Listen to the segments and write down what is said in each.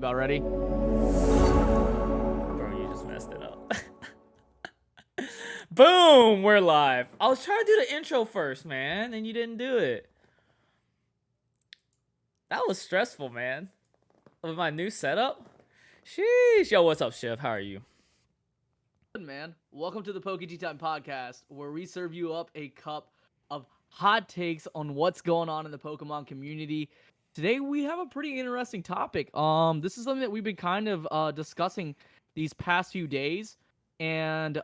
about ready? Bro, you just messed it up. Boom, we're live. I was trying to do the intro first, man, and you didn't do it. That was stressful, man. With my new setup. Sheesh. Yo, what's up, Shiv? How are you? Good, man. Welcome to the Pokey Tea Time podcast, where we serve you up a cup of hot takes on what's going on in the Pokemon community. Today we have a pretty interesting topic. This is something that we've been kind of discussing these past few days, and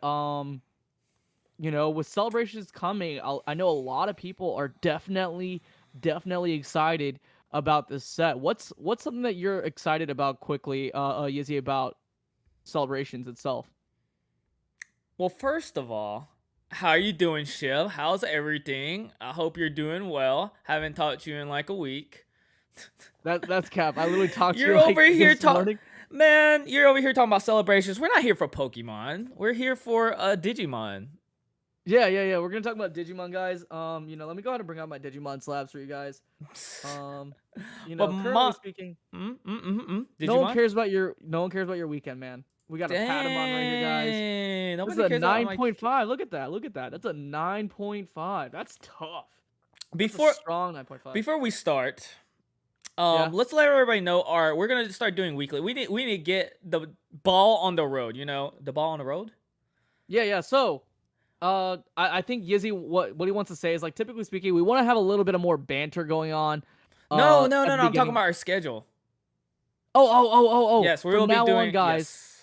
with celebrations coming, I know a lot of people are definitely excited about this set. What's something that you're excited about quickly, Yizzy, about celebrations itself? Well, first of all, how are you doing, Shiv? How's everything? I hope you're doing well. Haven't talked to you in like a week. That's cap. I literally talked to You're you like over here this morning. Man, you're over here talking about celebrations. We're not here for Pokemon. We're here for Digimon. Yeah. We're gonna talk about Digimon, guys. Let me go ahead and bring out my Digimon slabs for you guys. Currently speaking, Digimon? no one cares about your weekend, man. We got a Patamon right here, guys. Dang, This nobody is a cares about my 9.5. Look at that. That's a 9.5. That's tough. Before That's a strong 9.5. Before we start, Yeah. let's let everybody know we're gonna start doing weekly. We need to get the ball on the road. You know, the ball on the road. Yeah. So, I think Yizzy, what he wants to say is, like, typically speaking, we want to have a little bit of more banter going on. No. At the I'm talking beginning. about our schedule. Oh. Yes, we From will be now doing. on, guys. Yes.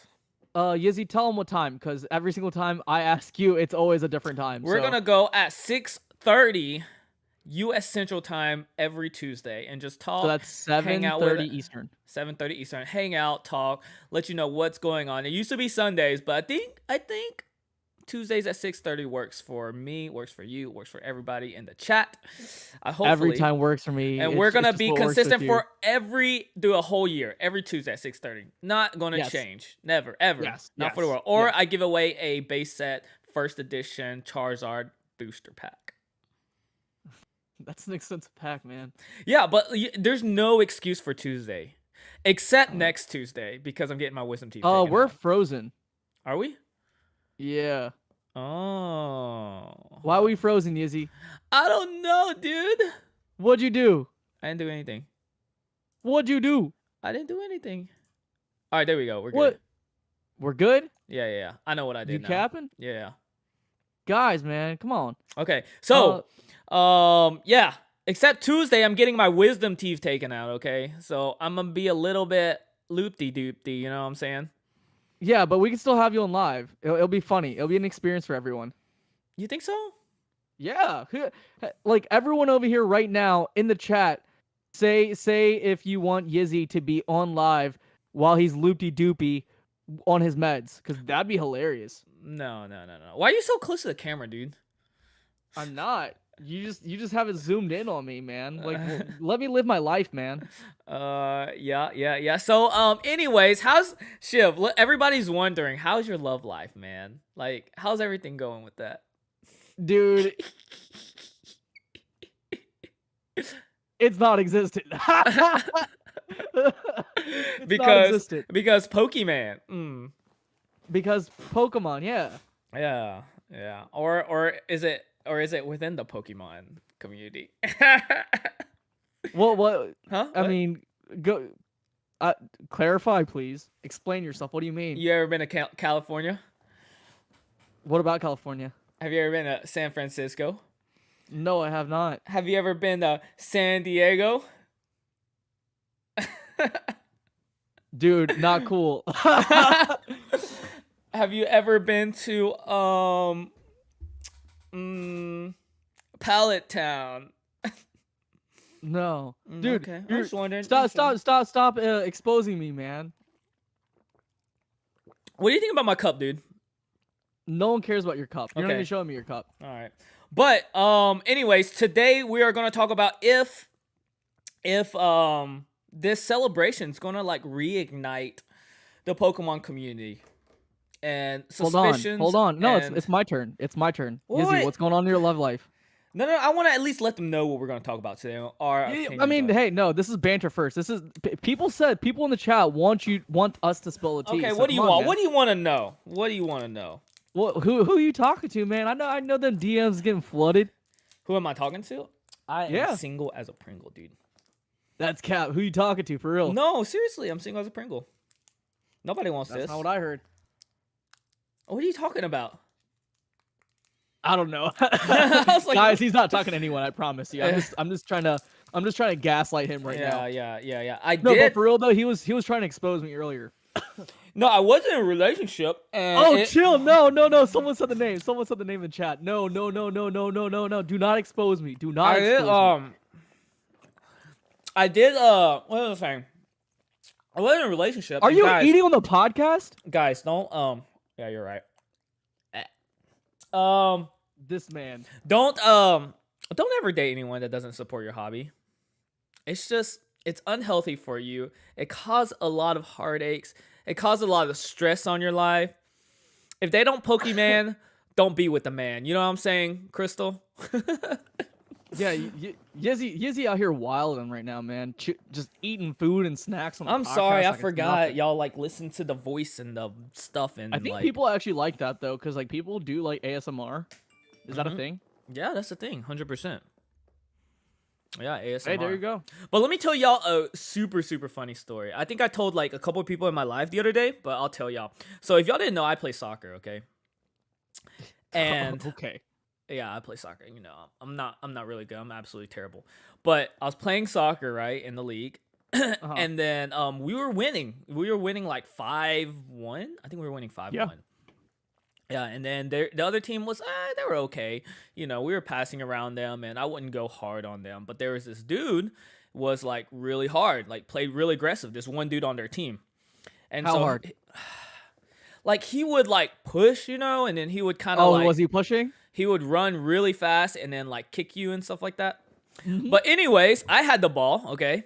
Yizzy, tell them what time, because every single time I ask you, it's always a different time. We're gonna go at 6:30 U.S. Central Time every Tuesday and just talk. So that's 7:30 Eastern. 7:30 Eastern. Hang out, talk, let you know what's going on. It used to be Sundays, but I think Tuesdays at 6:30 works for me, works for you, works for everybody in the chat. Hopefully, Every time works for me. and we're gonna be consistent for do a whole year, every Tuesday at 6:30. Not gonna change, never, ever, not for the world. Or I give away a base set first edition Charizard booster pack. That's an expensive pack, man. Yeah, but there's no excuse for Tuesday, except next Tuesday because I'm getting my wisdom teeth. Oh, we're out. frozen. Are we? Yeah. Oh. Why are we frozen, Yizzy? I don't know, dude. What'd you do? I didn't do anything. What'd you do? I didn't do anything. All right, there we go. We're good. What? We're good? Yeah. I know what I did You now. capping? Yeah. Guys, man, come on. Okay, so, yeah. Except Tuesday, I'm getting my wisdom teeth taken out, okay? So I'm going to be a little bit loopty-doopty, you know what I'm saying? Yeah, but we can still have you on live. It'll be funny. It'll be an experience for everyone. You think so? Yeah. Like, everyone over here right now in the chat, say if you want Yizzy to be on live while he's loopty-doopy on his meds, because that'd be hilarious. No. Why are you so close to the camera, dude? I'm not. You just have it zoomed in on me, man. Like, let me live my life, man. Yeah. So, anyways, how's Shiv? Everybody's wondering, how's your love life, man? Like, how's everything going with that? Dude, it's not existent. Because Pokemon. Because Pokemon, yeah. Yeah. Or is it within the Pokemon community? Well, what? Huh? I mean, go. Clarify, please. Explain yourself. What do you mean? You ever been to California? What about California? Have you ever been to San Francisco? No, I have not. Have you ever been to San Diego? Dude, not cool. Have you ever been to Pallet Town? No, dude. Okay. I'm just wondering. Stop exposing me, man. What do you think about my cup, dude? No one cares about your cup. You're not Okay. even showing me your cup. All right. But anyways, today we are going to talk about if this celebration is going to like reignite the Pokemon community and suspicions. Hold on. No, it's my turn. It's my turn. Wait. Yizzy, what's going on in your love life? No, I want to at least let them know what we're going to talk about today. I mean, hey, no, this is banter first. This is people in the chat want us to spill the tea. Okay, so what do you want? Man. What do you want to know? What do you want to know? Well, who are you talking to, man? I know them DMs getting flooded. Who am I talking to? I am single as a Pringle, dude. That's cap. Who you talking to for real? No, seriously, I'm single as a Pringle. Nobody wants this. That's not what I heard. What are you talking about? I don't know. Guys, he's not talking to anyone. I promise you. I'm just trying to gaslight him right now. Yeah. But for real though, he was trying to expose me earlier. No, I wasn't in a relationship. And chill. No. Someone said the name. Someone said the name in chat. No. Do not expose me. Do not expose me. I did. What was I saying? I wasn't in a relationship. Are you eating on the podcast? Guys, don't. Yeah, you're right. This man. Don't ever date anyone that doesn't support your hobby. It's unhealthy for you. It causes a lot of heartaches. It causes a lot of stress on your life. If they don't Pokemon, don't be with the man. You know what I'm saying, Crystal? Yeah, Yizzy out here wilding right now, man. Just eating food and snacks on the podcast. I'm sorry, I forgot y'all like listen to the voice and the stuff. And I think people actually like that though, because like people do like ASMR. Is that a thing? Yeah, that's a thing, 100%. Yeah, ASMR. Hey, there you go. But let me tell y'all a super, super funny story. I think I told like a couple of people in my live the other day, but I'll tell y'all. So if y'all didn't know, I play soccer, okay? And okay. Yeah, I play soccer. You know, I'm not really good. I'm absolutely terrible. But I was playing soccer, right, in the league. And then we were winning. We were winning like 5-1. I think we were winning 5-1. Yeah, and then the other team was, they were okay. You know, we were passing around them, and I wouldn't go hard on them. But there was this dude was like really hard, like played really aggressive. This one dude on their team. And How hard? Like he would like push, you know, and then he would kind of like. Oh, was he pushing? He would run really fast and then like kick you and stuff like that. But anyways, I had the ball, okay?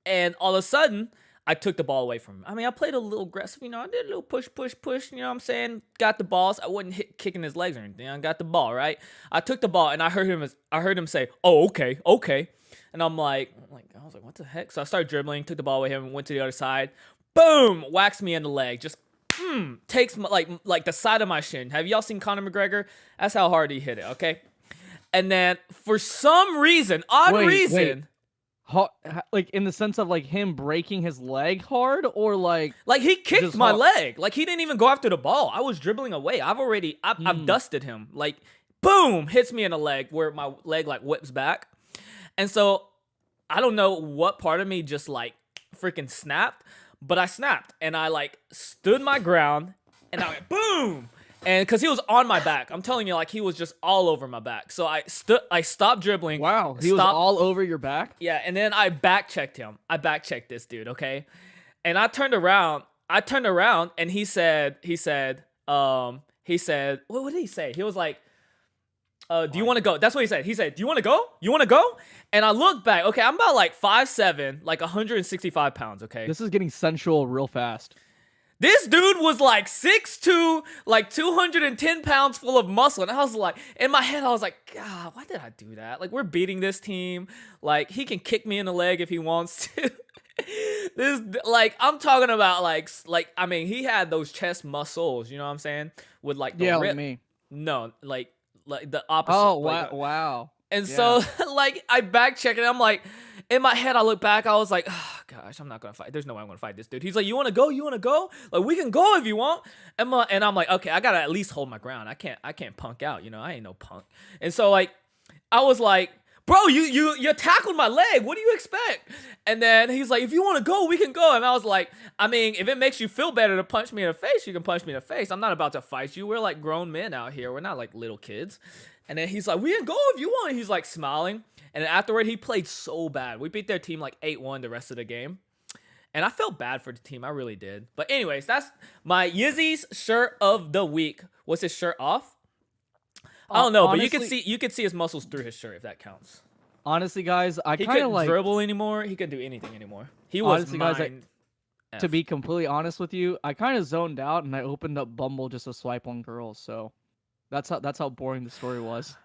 And all of a sudden, I took the ball away from him. I mean, I played a little aggressive, you know. I did a little push, you know what I'm saying? Got the balls. I wasn't kicking his legs or anything. I got the ball, right? I took the ball and I heard him say, "Oh, okay." And I was like, what the heck? So I started dribbling, took the ball away from him, went to the other side. Boom! Waxed me in the leg. Just takes my, like the side of my shin. Have y'all seen Conor McGregor? That's how hard he hit it, okay? And then for some reason, reason, like in the sense of like him breaking his leg hard, or like he kicked my leg. Like he didn't even go after the ball. I was dribbling away. I've dusted him. Like boom, hits me in the leg where my leg like whips back. And so I don't know what part of me just like freaking snapped. But I snapped, and I, like, stood my ground, and I went, boom! And because he was on my back. I'm telling you, like, he was just all over my back. So I stopped dribbling. Wow, he was all over your back? Yeah, and then I back-checked him. I back-checked this dude, okay? And I turned around, and he said, what did he say? He was like, do you want to go? That's what he said. He said, do you want to go? You want to go? And I look back. Okay, I'm about like 5'7", like 165 pounds, okay? This is getting sensual real fast. This dude was like 6'2", like 210 pounds full of muscle. And I was like, in my head, I was like, God, why did I do that? Like, we're beating this team. Like, he can kick me in the leg if he wants to. I'm talking about like, I mean, he had those chest muscles, you know what I'm saying? With like the rip. Like me. No, like the opposite. Oh, wow. And so, like, I back-check and I'm like, in my head, I look back, I was like, oh, gosh, I'm not going to fight. There's no way I'm going to fight this dude. He's like, you want to go? You want to go? Like, we can go if you want. And I'm like, okay, I got to at least hold my ground. I can't punk out, you know? I ain't no punk. And so, like, I was like, bro, you tackled my leg. What do you expect? And then he's like, if you want to go, we can go. And I was like, I mean, if it makes you feel better to punch me in the face, you can punch me in the face. I'm not about to fight you. We're like grown men out here. We're not like little kids. And then he's like, we can go if you want. He's like smiling. And then afterward, he played so bad. We beat their team like 8-1 the rest of the game. And I felt bad for the team. I really did. But anyways, that's my Yizzy's shirt of the week. Was his shirt off? I don't know, honestly, but you could see his muscles through his shirt if that counts. Honestly, guys, he couldn't dribble anymore. He couldn't do anything anymore. He was honestly, guys, to be completely honest with you, I kind of zoned out and I opened up Bumble just to swipe on girls. So that's how boring the story was.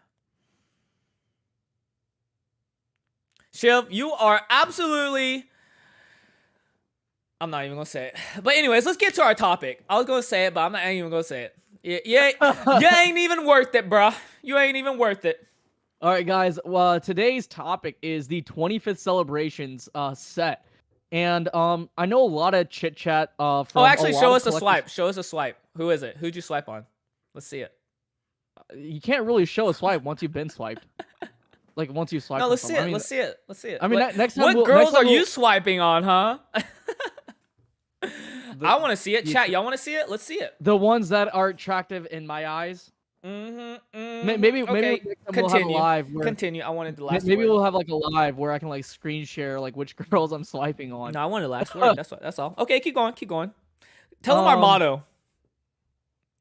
Shiv, you are absolutely. I'm not even gonna say it. But anyways, let's get to our topic. I was gonna say it, but I'm not even gonna say it. You ain't even worth it, bruh. You ain't even worth it. All right, guys. Well, today's topic is the 25th celebrations set, and I know a lot of chit chat. From actually, show us a swipe. Show us a swipe. Who is it? Who'd you swipe on? Let's see it. You can't really show a swipe once you've been swiped. Like once you swipe. No, let's see it. Let's see it. Let's see it. I mean, next time. What girls are you swiping on, huh? I want to see it. Chat, y'all want to see it? Let's see it. The ones that are attractive in my eyes. Maybe okay. we'll have a live. Continue. I wanted the last. Maybe word. We'll have like a live where I can like screen share like which girls I'm swiping on. No, I wanted the last word. That's all. Okay, keep going. Keep going. Tell them our motto.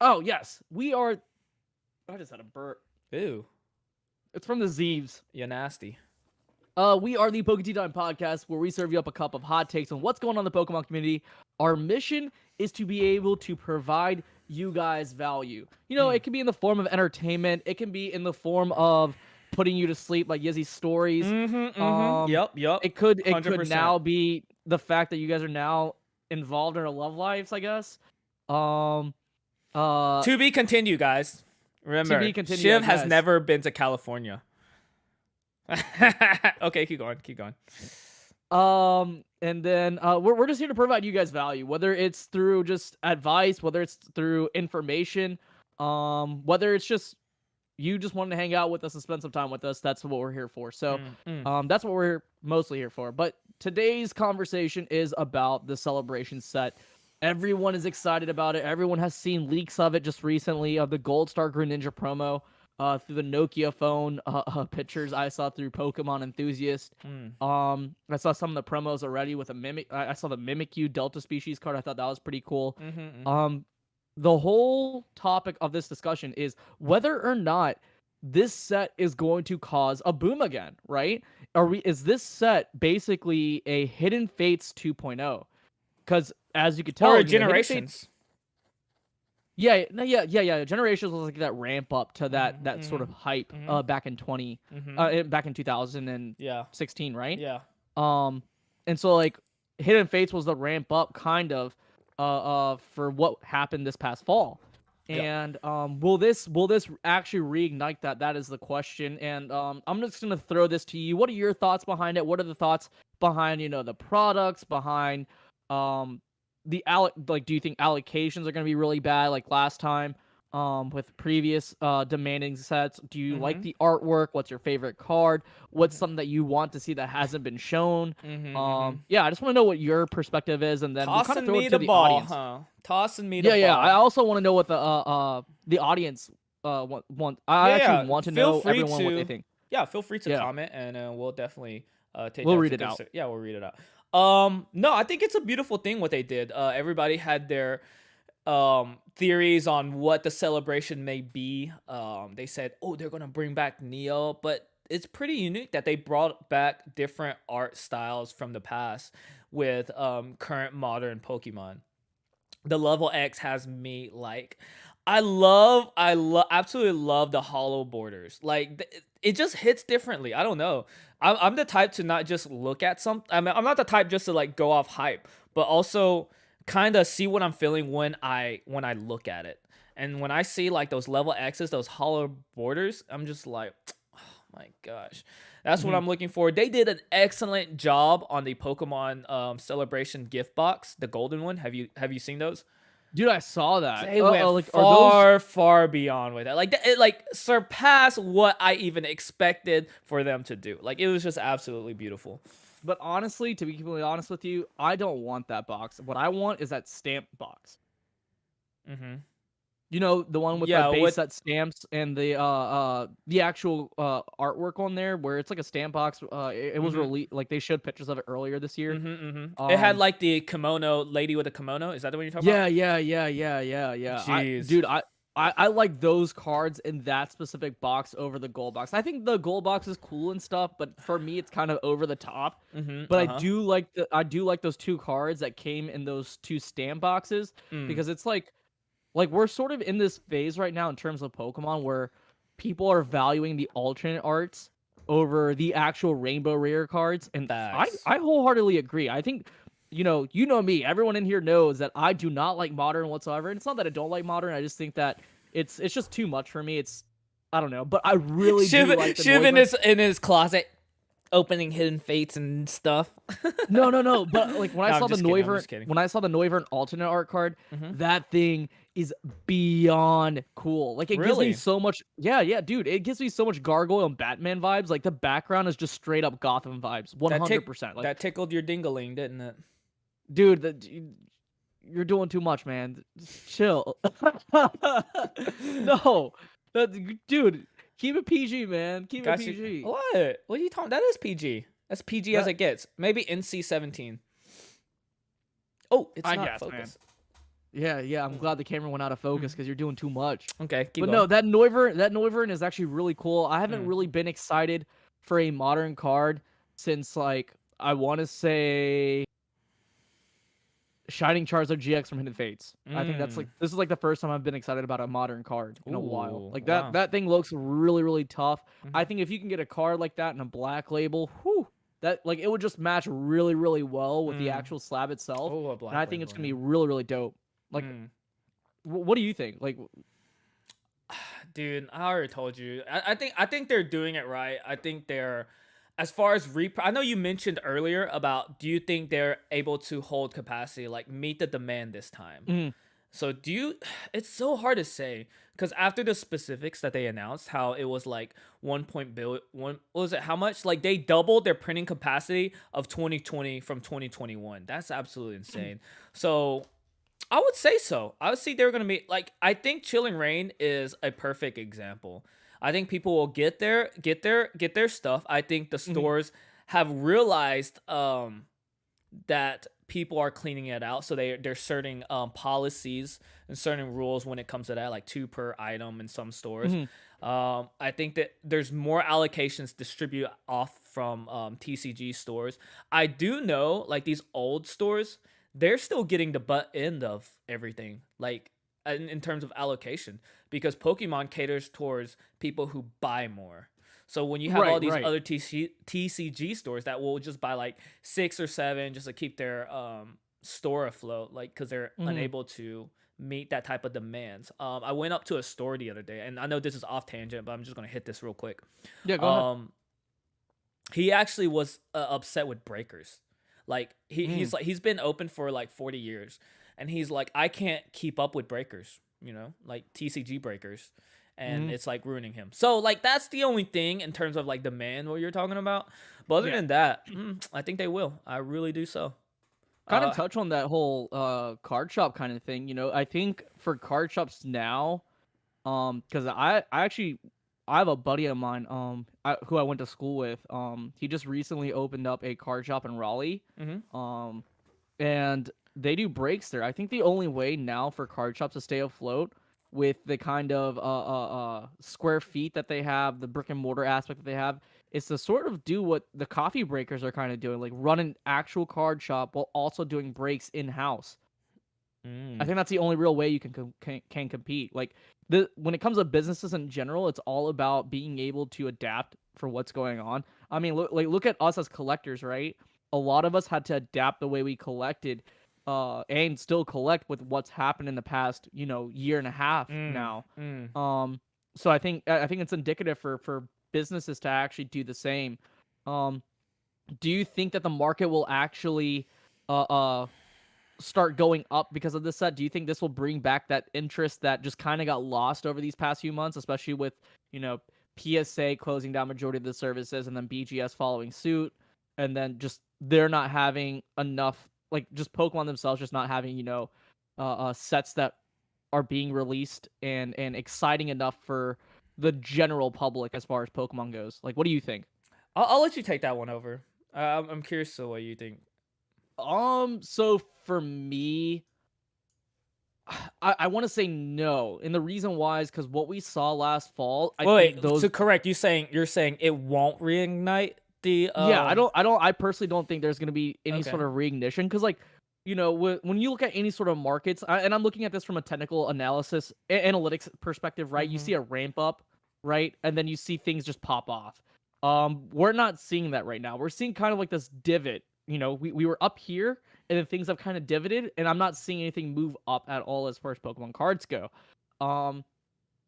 Oh yes, we are. I just had a burp. Ew. It's from the Zeeves. You're nasty. We are the Pokey Time podcast where we serve you up a cup of hot takes on what's going on in the Pokemon community. Our mission is to be able to provide you guys value. You know, it can be in the form of entertainment. It can be in the form of putting you to sleep, like Yizzy's stories. Yep. It could now be the fact that you guys are now involved in our love lives, I guess. To be continued, guys. Remember, Shiv has never been to California. Okay, keep going. And then we're just here to provide you guys value, whether it's through just advice, whether it's through information, whether it's just you just wanting to hang out with us and spend some time with us. That's what we're here for. So that's what we're mostly here for. But today's conversation is about the celebration set. Everyone is excited about it. Everyone has seen leaks of it just recently of the Gold Star Greninja promo. Through the Nokia phone pictures I saw through Pokemon Enthusiast. I saw some of the promos already with a Mimic. I saw the Mimikyu Delta species card. I thought that was pretty cool. The whole topic of this discussion is whether or not this set is going to cause a boom again, right? Is this set basically a Hidden Fates 2.0? Because as you could tell, or Generations. Yeah. Generations was like that ramp up to that sort of hype back in 2016, right? Yeah. And so like Hidden Fates was the ramp up kind of for what happened this past fall. And will this actually reignite that? That is the question. And I'm just gonna throw this to you. What are your thoughts behind it? What are the thoughts behind the products, behind do you think allocations are going to be really bad like last time with previous demanding sets? Do you like the artwork? What's your favorite card? What's something that you want to see that hasn't been shown? Yeah, I just want to know what your perspective is, and then we'll kind of throw it to the audience. Tossing me the ball. Yeah. I also want to know what the audience want. I actually want to know everyone what they think. Yeah, feel free to comment, and we'll definitely we'll read it out. Yeah, we'll read it out. No, I think it's a beautiful thing what they did. Everybody had their theories on what the celebration may be. They said, oh, they're gonna bring back Neo, but it's pretty unique that they brought back different art styles from the past with current modern Pokemon. The level X has me like, I absolutely love the hollow borders. Like it just hits differently. I don't know. I'm the type to not just look at something. I mean, I'm not the type just to like go off hype, but also kind of see what I'm feeling when I look at it. And when I see like those level X's, those hollow borders, I'm just like, oh my gosh, that's what I'm looking for. They did an excellent job on the Pokemon celebration gift box, the golden one. Have you seen those? Dude, I saw that. They went far beyond with that. Like it like surpassed what I even expected for them to do. Like it was just absolutely beautiful. But honestly, to be completely honest with you, I don't want that box. What I want is that stamp box. You know, the one with the base set stamps and the actual artwork on there, where it's like a stamp box. It was released, like they showed pictures of it earlier this year. It had like the kimono lady with a kimono. Is that the one you're talking about? Yeah. Jeez. I like those cards in that specific box over the gold box. I think the gold box is cool and stuff, but for me, it's kind of over the top. But I do like those two cards that came in those two stamp boxes because it's like we're sort of in this phase right now in terms of Pokemon where people are valuing the alternate arts over the actual rainbow rare cards, and Facts. I wholeheartedly agree. I think you know me. Everyone in here knows that I do not like modern whatsoever. And it's not that I don't like modern. I just think that it's just too much for me. It's I don't know, but I really do like the Shiv Noivern. in his closet opening hidden fates and stuff. No. But like when I No, saw I'm the just kidding. I'm Noivern, just kidding. when I saw the Noivern alternate art card, Mm-hmm. that thing is beyond cool. Like it gives me Really? so much. Yeah, dude. It gives me so much Gargoyle and Batman vibes. Like the background is just straight up Gotham vibes, 100%. Like, That tickled your dingaling, didn't it? dude, you're doing too much, man. Just chill. No, dude, keep it PG, man. Keep it Got you. PG. What? What are you talking? That is PG. That's PG as That it gets. Maybe NC-17. Oh, it's I not guess, man. focused. Yeah. I'm glad the camera went out of focus because you're doing too much. Okay, keep But going. no, that Noivern is actually really cool. I haven't Mm. really been excited for a modern card since like I want to say Shining Charizard GX from Hidden Fates. I think that's like this is like the first time I've been excited about a modern card in a while. Ooh, Like that wow. that thing looks really tough. I Mhm. think if you can get a card like that in a black label, whew, that like it would just match really well with the actual slab itself. Oh, a And black I think it's label, gonna be yeah. really dope. Like, what do you think? Like, Dude, I already told you. I think they're doing it right. I think they're as far as I know you mentioned earlier about do you think they're able to hold capacity, like meet the demand this time? mm, So do you it's so hard to say because after the specifics that they announced, how it was like 1 what was it? How much? Like they doubled their printing capacity of 2020 from 2021. That's absolutely insane. So I would say so. I would say they're gonna be like I think Chilling Rain is a perfect example. I think people will get their stuff. I think the mhm, stores have realized that people are cleaning it out. So they're certain policies and certain rules when it comes to that, like 2 per item in some stores. mhm. I think that there's more allocations distributed off from TCG stores. I do know like these old stores, they're still getting the butt end of everything, like in terms of allocation, because Pokemon caters towards people who buy more. So when you have all these Right. other TCG stores that will just buy like 6 or 7 just to keep their store afloat, like because they're Mhm. unable to meet that type of demands. I went up to a store the other day, and I know this is off tangent, but I'm just gonna hit this real quick. Yeah, go ahead. Um, he actually was upset with breakers. Like Mm, he's been open for like 40 years, and he's like I can't keep up with breakers, you know, like TCG breakers, and mhm. it's like ruining him. So like that's the only thing in terms of like demand what you're talking about. But other Yeah. than that, I think they will. I really do so. Kind of Uh, touch on that whole card shop kind of thing. I think for card shops now, because I actually I have a buddy of mine who I went to school with. He just recently opened up a card shop in Raleigh. mhm. Um, and they do breaks there. I think the only way now for card shops to stay afloat with the kind of square feet that they have, the brick and mortar aspect that they have, is to sort of do what the coffee breakers are kind of doing, like run an actual card shop while also doing breaks in house. I Mm. think that's the only real way you can compete. Like when it comes to businesses in general, it's all about being able to adapt for what's going on. I mean, look at us as collectors, right? A lot of us had to adapt the way we collected, and still collect with what's happened in the past, year and a half Mm. now. Mm. Um, so I think it's indicative for businesses to actually do the same. Um, do you think that the market will actually uh uh start going up because of this set? Do you think this will bring back that interest that just kind of got lost over these past few months, especially with, you know, PSA closing down majority of the services and then BGS following suit, and then just they're not having enough, like just Pokemon themselves just not having, sets that are being released and exciting enough for the general public as far as Pokemon goes. Like, what do you think? I'll let you take that one over. I'm curious to what you think. So for me, I want to say no, and the reason why is because what we saw last fall, I think Wait, to those. correct, you're saying it won't reignite the Yeah, I personally don't think there's gonna be any okay. sort of reignition because, like, when you look at any sort of markets, and I'm looking at this from a technical analysis, analytics perspective, right? You Mm-hmm. see a ramp up, right, and then you see things just pop off. We're not seeing that right now. We're seeing kind of like this divot. You know, we were up here, and then things have kind of divoted, and I'm not seeing anything move up at all as far as Pokemon cards go. Um,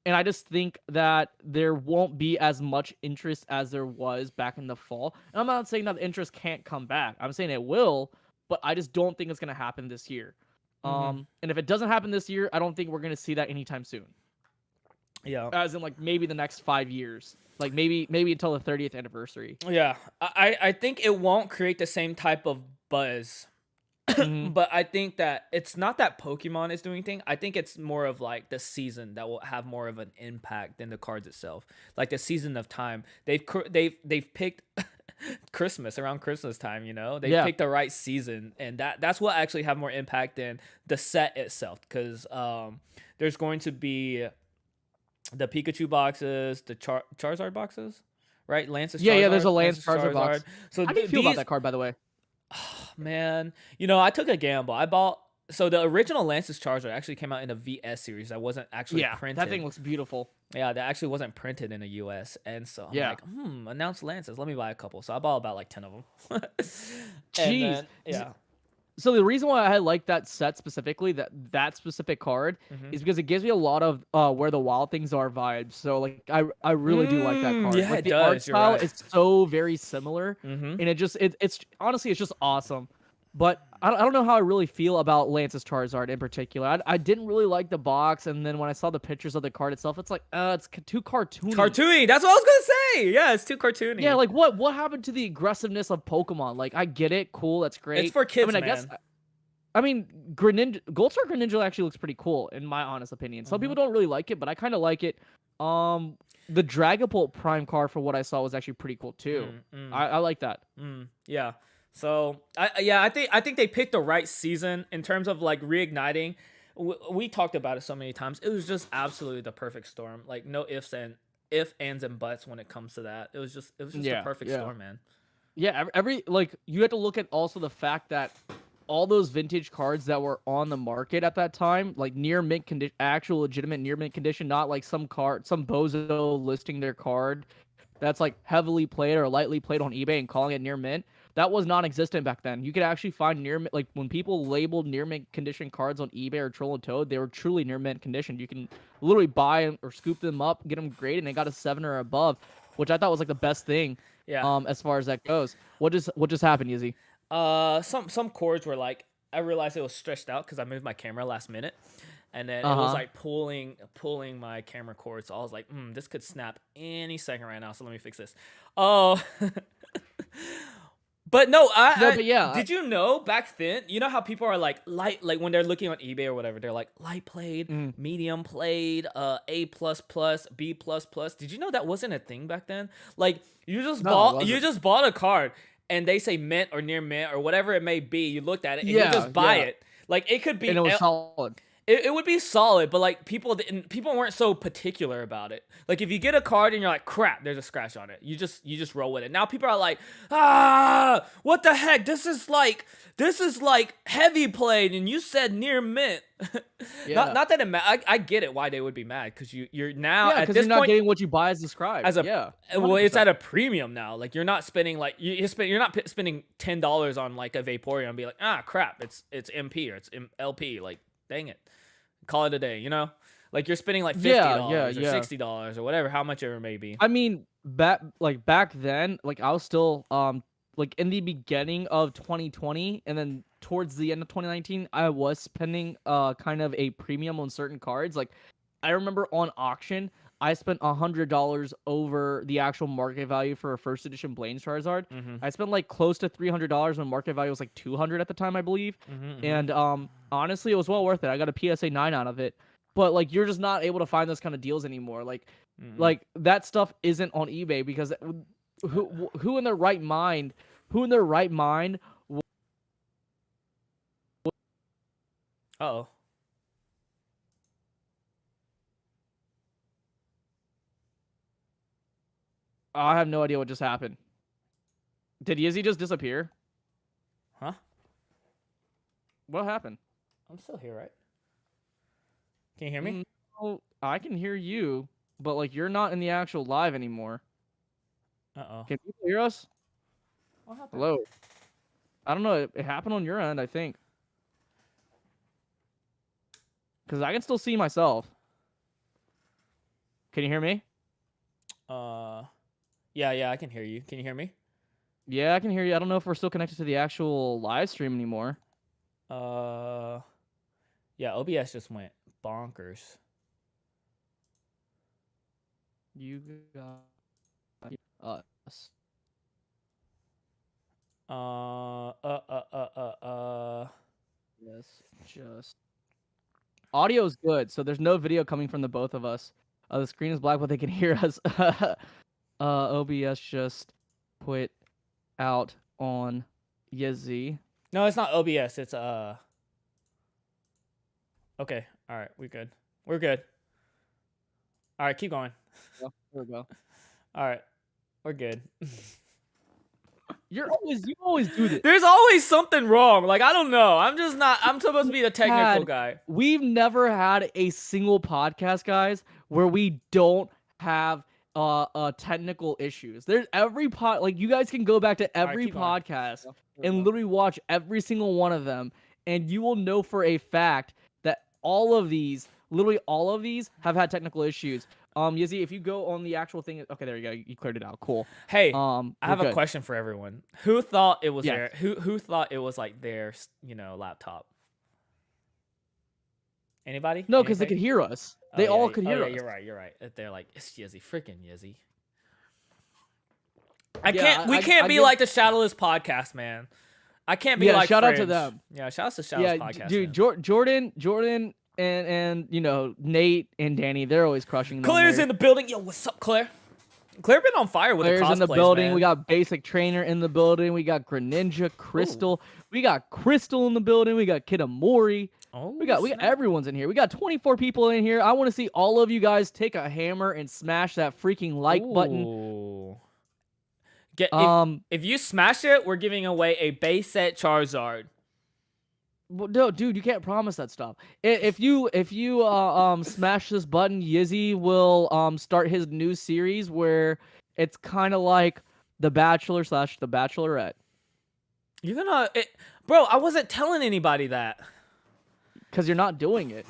and I just think that there won't be as much interest as there was back in the fall. And I'm not saying that the interest can't come back. I'm saying it will, but I just don't think it's gonna happen this year. And if it doesn't happen this year, I don't think we're gonna see that anytime soon. Yeah. As in like maybe the next 5 years. Like maybe until the 30th anniversary. Yeah. I think it won't create the same type of buzz. Mm-hmm. But I think that it's not that Pokemon is doing anything. I think it's more of like the season that will have more of an impact than the cards itself. Like the season of time. They've picked Christmas around Christmas time, you know? They picked the right season, and that's what actually have more impact than the set itself, cuz there's going to be the Pikachu boxes, the Charizard boxes, right? Lance's Charizard. Yeah, there's a Lance Charizard box. So how do you feel about that card, by the way? Oh, man, you know, I took a gamble. So the original Lance's Charizard actually came out in a VS series that wasn't actually printed. That thing looks beautiful. Yeah, that actually wasn't printed in the US, and so I'm like, announced Lances. Let me buy a couple. So I bought about like 10 of them. Jeez. Yeah. So the reason why I like that set specifically, that specific card, is because it gives me a lot of where the wild things are vibes. So like I really do like that card. Yeah, like it the does. art style is so very similar, Mm-hmm. and it's honestly it's just awesome. But I don't know how I really feel about Lance's Charizard in particular. I didn't really like the box, and then when I saw the pictures of the card itself, it's like it's too cartoony. Cartoony. That's what I was gonna say. Yeah, it's too cartoony. Yeah, like what happened to the aggressiveness of Pokemon? Like I get it, cool, that's great. It's for kids, I guess. I mean, Goldstar Greninja actually looks pretty cool in my honest opinion. Some people don't really like it, but I kind of like it. The Dragapult Prime card, for what I saw, was actually pretty cool too. I like that. Yeah. So I think they picked the right season in terms of like reigniting. We talked about it so many times. It was just absolutely the perfect storm. Like no ifs, ands, and buts when it comes to that. It was just the perfect storm, man. Yeah, every like you have to look at also the fact that all those vintage cards that were on the market at that time, like near mint condition, actual legitimate near mint condition, not like some bozo listing their card that's like heavily played or lightly played on eBay and calling it near mint. That was non-existent back then. You could actually find near mint, like when people labeled near mint condition cards on eBay or Troll and Toad, they were truly near mint condition. You can literally buy them or scoop them up, get them graded, and they got a 7 or above, which I thought was like the best thing. Yeah. As far as that goes. What just happened, Yizzy? Some cords were like, I realized it was stretched out because I moved my camera last minute, and then it was like pulling my camera cord. So I was like, this could snap any second right now. So let me fix this. Oh, but no, did you know back then? You know how people are like light, like when they're looking on eBay or whatever, they're like light played, medium played, A++, B++. Did you know that wasn't a thing back then? Like you just bought a card, and they say mint or near mint or whatever it may be. You looked at it and you just buy it. Like it could be, and it was solid. It would be solid, but like people weren't so particular about it. Like if you get a card and you're like, crap, there's a scratch on it. You just roll with it. Now people are like, what the heck? This is like heavy played, and you said near mint. Yeah. Not that it I get it why they would be mad, because you're now at this you're not point getting what you buy as described. Well, it's at a premium now. Like you're not spending like you're not spending $10 on like a Vaporeon and be like, crap, it's MP or it's LP. Like dang it, call it a day. You know, like you're spending like $50 or $60 or whatever, how much ever may be. I mean, back then, like I was still like in the beginning of 2020 and then towards the end of 2019, I was spending kind of a premium on certain cards. Like I remember on auction, I spent $100 over the actual market value for a first edition Blaine's Charizard. I spent like close to $300 when market value was like $200 at the time, I believe. And honestly, it was well worth it. I got a PSA 9 out of it. But like you're just not able to find those kind of deals anymore. Like that stuff isn't on eBay because who in their right mind? Uh-oh. I have no idea what just happened. Did Yizzy just disappear? Huh? What happened? I'm still here, right? Can you hear me? No, I can hear you, but like you're not in the actual live anymore. Uh-oh. Can people hear us? What happened? Hello. I don't know. It happened on your end, I think. Because I can still see myself. Can you hear me? Yeah, I can hear you. Can you hear me? Yeah, I can hear you. I don't know if we're still connected to the actual live stream anymore. Yeah, OBS just went bonkers. You got us. Yes, just audio's good, so there's no video coming from the both of us. The screen is black, but they can hear us. OBS just put out on Yizzy. No, it's not OBS. It's Okay. All right, we're good. We're good. All right, keep going. Oh, there we go. All right, we're good. You always do this. There's always something wrong. Like, I don't know. I'm supposed to be the technical guy. We've never had a single podcast, guys, where we don't have technical issues. There's like you guys can go back to every podcast and literally watch every single one of them, and you will know for a fact that literally all of these have had technical issues. Yizzy, if you go on the actual thing, okay, there you go. You cleared it out. Cool. Hey, I have a question for everyone. Who thought it was their? Who thought it was like their, laptop? Anybody? No, because they could hear us. They all could hear us. You're right. They're like, it's Yizzy, freaking Yizzy. We can't be like the Shadowless podcast, man. I can't be like. Shout Fringe. out to them. Yeah, shout out to Shadowless podcast. Dude, Jordan. And Nate and Danny, they're always crushing them. Claire's in the building. Yo, what's up, Claire? Claire been on fire with the cosplays, Claire's in the building. Man. We got Basic Trainer in the building. We got Greninja, Crystal. Ooh. We got Crystal in the building. We got Kitamori. We got everyone's in here. We got 24 people in here. I want to see all of you guys take a hammer and smash that freaking like button. If you smash it, we're giving away a base set Charizard. Well, no, dude, you can't promise that stuff. If you smash this button, Yizzy will start his new series where it's kind of like The Bachelor / The Bachelorette. You're gonna, bro. I wasn't telling anybody that. Because you're not doing it.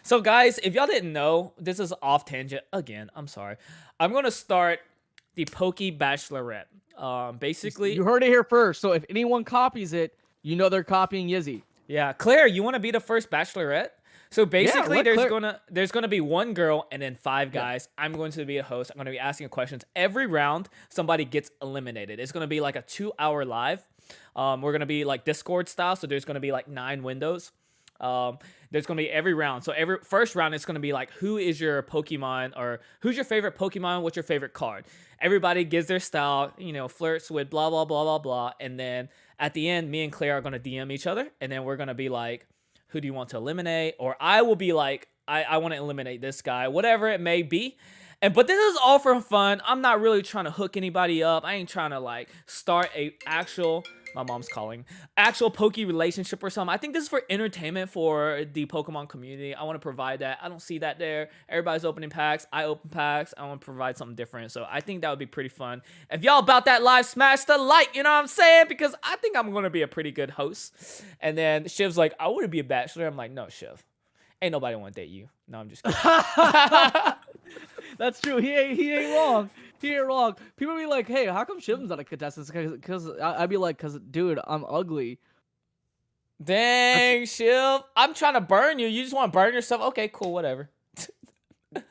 So, guys, if y'all didn't know, this is off tangent again. I'm sorry. I'm gonna start the Pokey Bachelorette. Basically, you heard it here first. So if anyone copies it, you know they're copying Yizzy. Yeah, Claire, you want to be the first Bachelorette? So basically, there's gonna be one girl and then 5 guys. Yeah. I'm going to be a host. I'm gonna be asking questions every round. Somebody gets eliminated. It's gonna be like a 2-hour live. We're gonna be like Discord style. So there's gonna be like 9 windows. There's gonna be every round. So every first round, it's gonna be like, who is your Pokemon, or who's your favorite Pokemon? What's your favorite card? Everybody gives their style, flirts with blah blah blah blah blah, and then at the end, me and Claire are gonna DM each other, and then we're gonna be like, who do you want to eliminate? Or I will be like, I want to eliminate this guy, whatever it may be. But this is all for fun. I'm not really trying to hook anybody up. I ain't trying to like start a actual, my mom's calling, actual Pokey relationship or something. I think this is for entertainment for the Pokemon community. I want to provide that. I don't see that there. Everybody's opening packs. I open packs. I want to provide something different. So I think that would be pretty fun. If y'all about that live, smash the like, you know what I'm saying? Because I think I'm going to be a pretty good host. And then Shiv's like, I want to be a bachelor. I'm like, no, Shiv. Ain't nobody want to date you. No, I'm just kidding. That's true. He ain't wrong. He ain't wrong. People be like, hey, how come Shiv's not a contestant? Because I'd be like, because, dude, I'm ugly. Dang, Shiv. I'm trying to burn you. You just want to burn yourself? Okay, cool, whatever.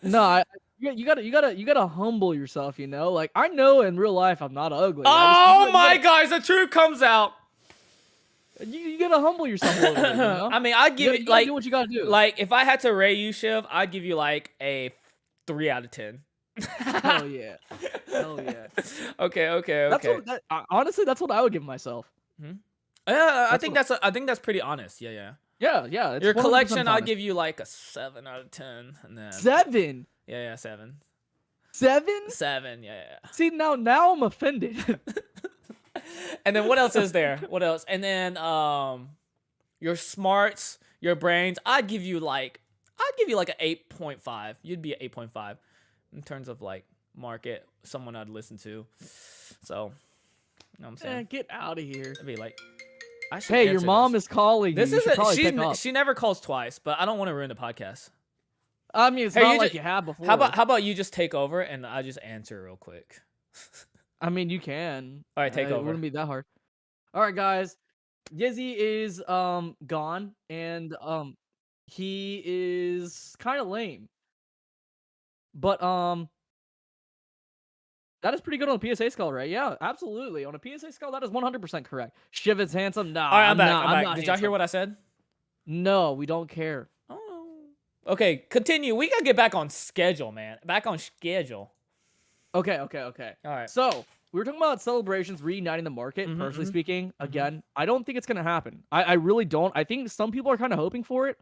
No, you gotta humble yourself, Like, I know in real life I'm not ugly. Oh my gosh, the truth comes out. You gotta humble yourself a little bit, I mean, I'd give it like, do what you gotta do. Like, if I had to rate you, Shiv, I'd give you like a 3 out of 10. Hell yeah. Hell yeah. Okay. Honestly, that's what I would give myself. I think that's pretty honest. Yeah. Yeah. Your collection, I'll give you like a 7 out of 10. And then 7? Yeah, 7. 7? 7, yeah. See, now I'm offended. And then what else is there? What else? And then your smarts, your brains, I'd give you like an 8.5. You'd be an 8.5 in terms of like market, someone I'd listen to. So, you know what I'm saying? Get out of here. I'd be like, hey, your mom is calling you. This isn't. She never calls twice, but I don't want to ruin the podcast. I mean, it's not like you have before. How about you just take over and I just answer real quick? I mean, you can. All right, take over. It wouldn't be that hard. All right, guys. Yizzy is gone, and he is kind of lame. But that is pretty good on a PSA scale, right? Yeah, absolutely. On a PSA scale, that is 100% correct. Shiv is handsome. Nah, all right, I'm back. I'm not Did y'all hear what I said? No, we don't care. Oh. Okay, continue. We gotta get back on schedule, man. Back on schedule. Okay. All right. So we were talking about celebrations reuniting the market. Personally speaking, again, I don't think it's gonna happen. I really don't. I think some people are kind of hoping for it.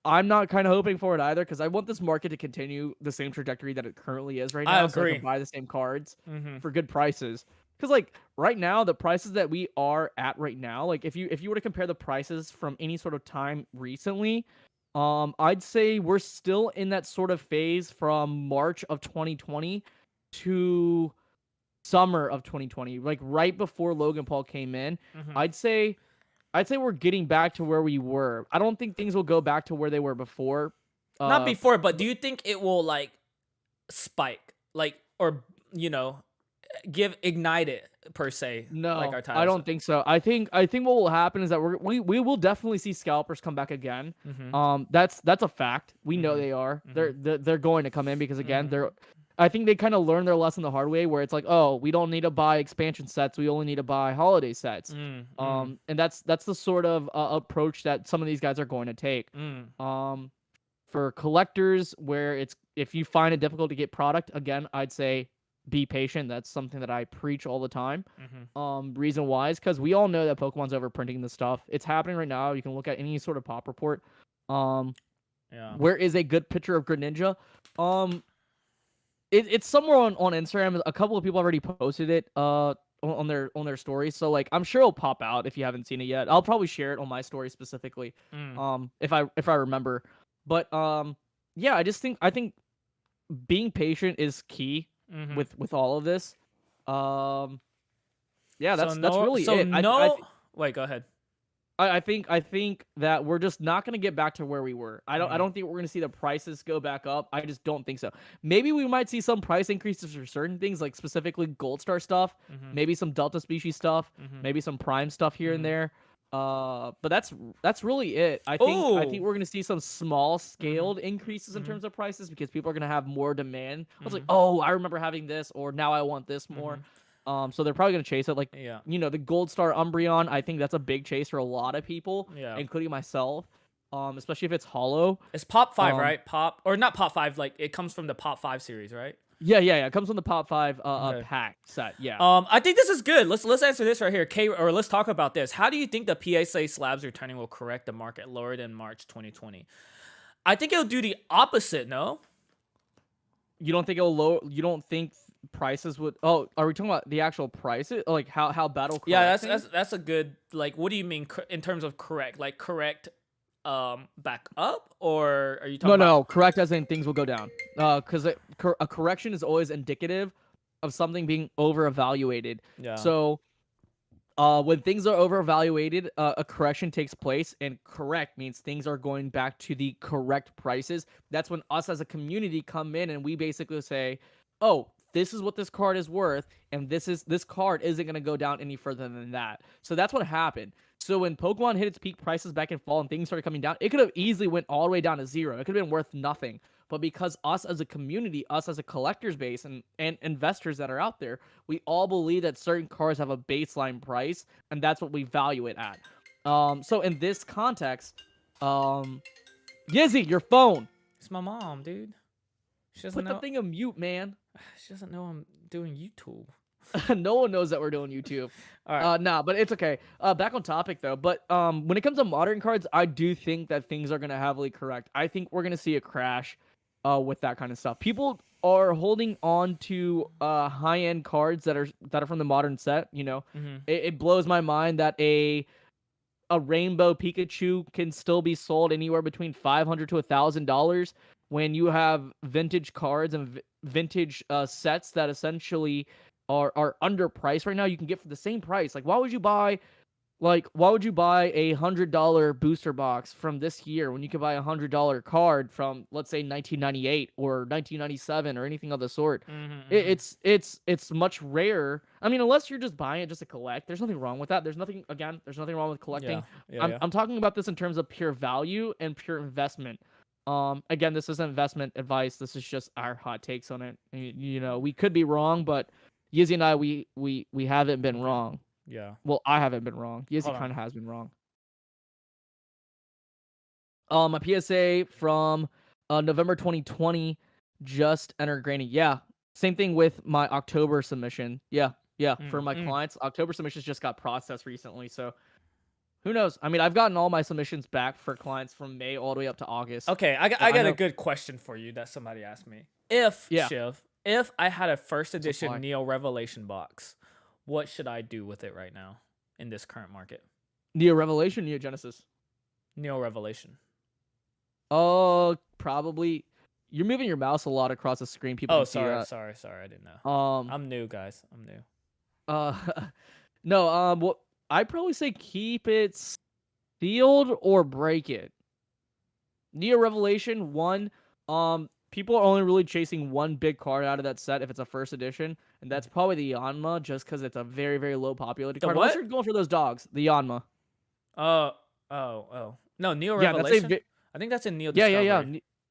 I'm not kind of hoping for it either because I want this market to continue the same trajectory that it currently is right now. I agree. So I can buy the same cards for good prices. Because like right now, the prices that we are at right now, like if you were to compare the prices from any sort of time recently, I'd say we're still in that sort of phase from March of 2020 to summer of 2020, like right before Logan Paul came in. I'd say we're getting back to where we were. I don't think things will go back to where they were before. Not before, but do you think it will like spike, like, or ignite it per se? No, like our I don't think so. I think what will happen is that we will definitely see scalpers come back again. That's a fact. We know they are. They're going to come in because again I think they kind of learned their lesson the hard way, where it's like, oh, we don't need to buy expansion sets. We only need to buy holiday sets. And that's the sort of approach that some of these guys are going to take. For collectors, where it's if you find it difficult to get product, again, I'd say be patient. That's something that I preach all the time. Reason why is because we all know that Pokemon's overprinting this stuff. It's happening right now. You can look at any sort of pop report. Where is a good picture of Greninja? It's somewhere on Instagram. A couple of people already posted it on their stories. So like I'm sure it'll pop out if you haven't seen it yet. I'll probably share it on my story specifically. If I remember. But yeah, I think being patient is key with all of this. Yeah, that's really it. Wait, go ahead. I think that we're just not going to get back to where we were. I don't think we're going to see the prices go back up. I just don't think so. Maybe we might see some price increases for certain things, like specifically Gold Star stuff, maybe some Delta species stuff, maybe some Prime stuff here and there. But that's really it. I think we're going to see some small scaled increases in terms of prices because people are going to have more demand. I was like, "Oh, I remember having this," or "Now I want this more." So they're probably gonna chase it, like the Gold Star Umbreon. I think that's a big chase for a lot of people, including myself. Especially if it's hollow. It's Pop 5, right? Pop or not Pop 5? Like it comes from the Pop 5 series, right? Yeah. It comes from the Pop 5 pack set. Yeah. I think this is good. Let's answer this right here, or let's talk about this. How do you think the PSA slabs returning will correct the market lower than March 2020? I think it'll do the opposite. No. You don't think it'll lower? You don't think prices would? Oh, are we talking about the actual prices? Like how battle? Yeah, that's a good. Like, what do you mean in terms of correct? Like correct, back up, or are you talking? No, correct as in things will go down. Because a correction is always indicative of something being over evaluated. Yeah. So, when things are over evaluated, a correction takes place, and correct means things are going back to the correct prices. That's when us as a community come in and we basically say, oh, this is what this card is worth, and this card isn't going to go down any further than that. So that's what happened. So when Pokemon hit its peak prices back in fall and things started coming down, it could have easily went all the way down to zero. It could have been worth nothing. But because us as a community, us as a collector's base and investors that are out there, we all believe that certain cards have a baseline price, and that's what we value it at. So in this context, Yizzy, your phone. It's my mom, dude. She doesn't know. Put the thing on mute, man. She doesn't know I'm doing YouTube. No one knows that we're doing YouTube. All right. Nah, but it's okay. Back on topic though. But when it comes to modern cards, I do think that things are gonna heavily correct. I think we're gonna see a crash with that kind of stuff. People are holding on to high-end cards that are from the modern set. It blows my mind that a Rainbow Pikachu can still be sold anywhere between $500 to $1,000. when you have vintage cards and vintage sets that essentially are underpriced right now. You can get for the same price. Like, why would you buy a $100 booster box from this year when you could buy a $100 card from, let's say, 1998 or 1997 or anything of the sort? It's much rarer. I mean, unless you're just buying it just to collect, there's nothing wrong with that. There's nothing wrong with collecting. I'm talking about this in terms of pure value and pure investment. Again, this isn't investment advice. This is just our hot takes on it. You know, we could be wrong, but Yizzy and I, we haven't been wrong. Yeah. Well, I haven't been wrong. Yizzy kind of has been wrong. My PSA from November 2020 just entered grading. Yeah, same thing with my October submission. Yeah. For my clients, October submissions just got processed recently, so who knows? I mean, I've gotten all my submissions back for clients from May all the way up to August. Okay, I got a good question for you that somebody asked me. If I had a first edition Neo Revelation box, what should I do with it right now in this current market? Neo Revelation, Neo Genesis? Neo Revelation. Oh, probably. You're moving your mouse a lot across the screen. People can see that. Sorry. I didn't know. I'm new, guys. I'm new. No. What I'd probably say, keep it sealed or break it. Neo Revelation 1. People are only really chasing one big card out of that set if it's a first edition, and that's probably the Yanma, just because it's a very, very low populated card. Unless you're going for those dogs, the Yanma. No, Neo Revelation. I think that's in Neo Discovery. Yeah.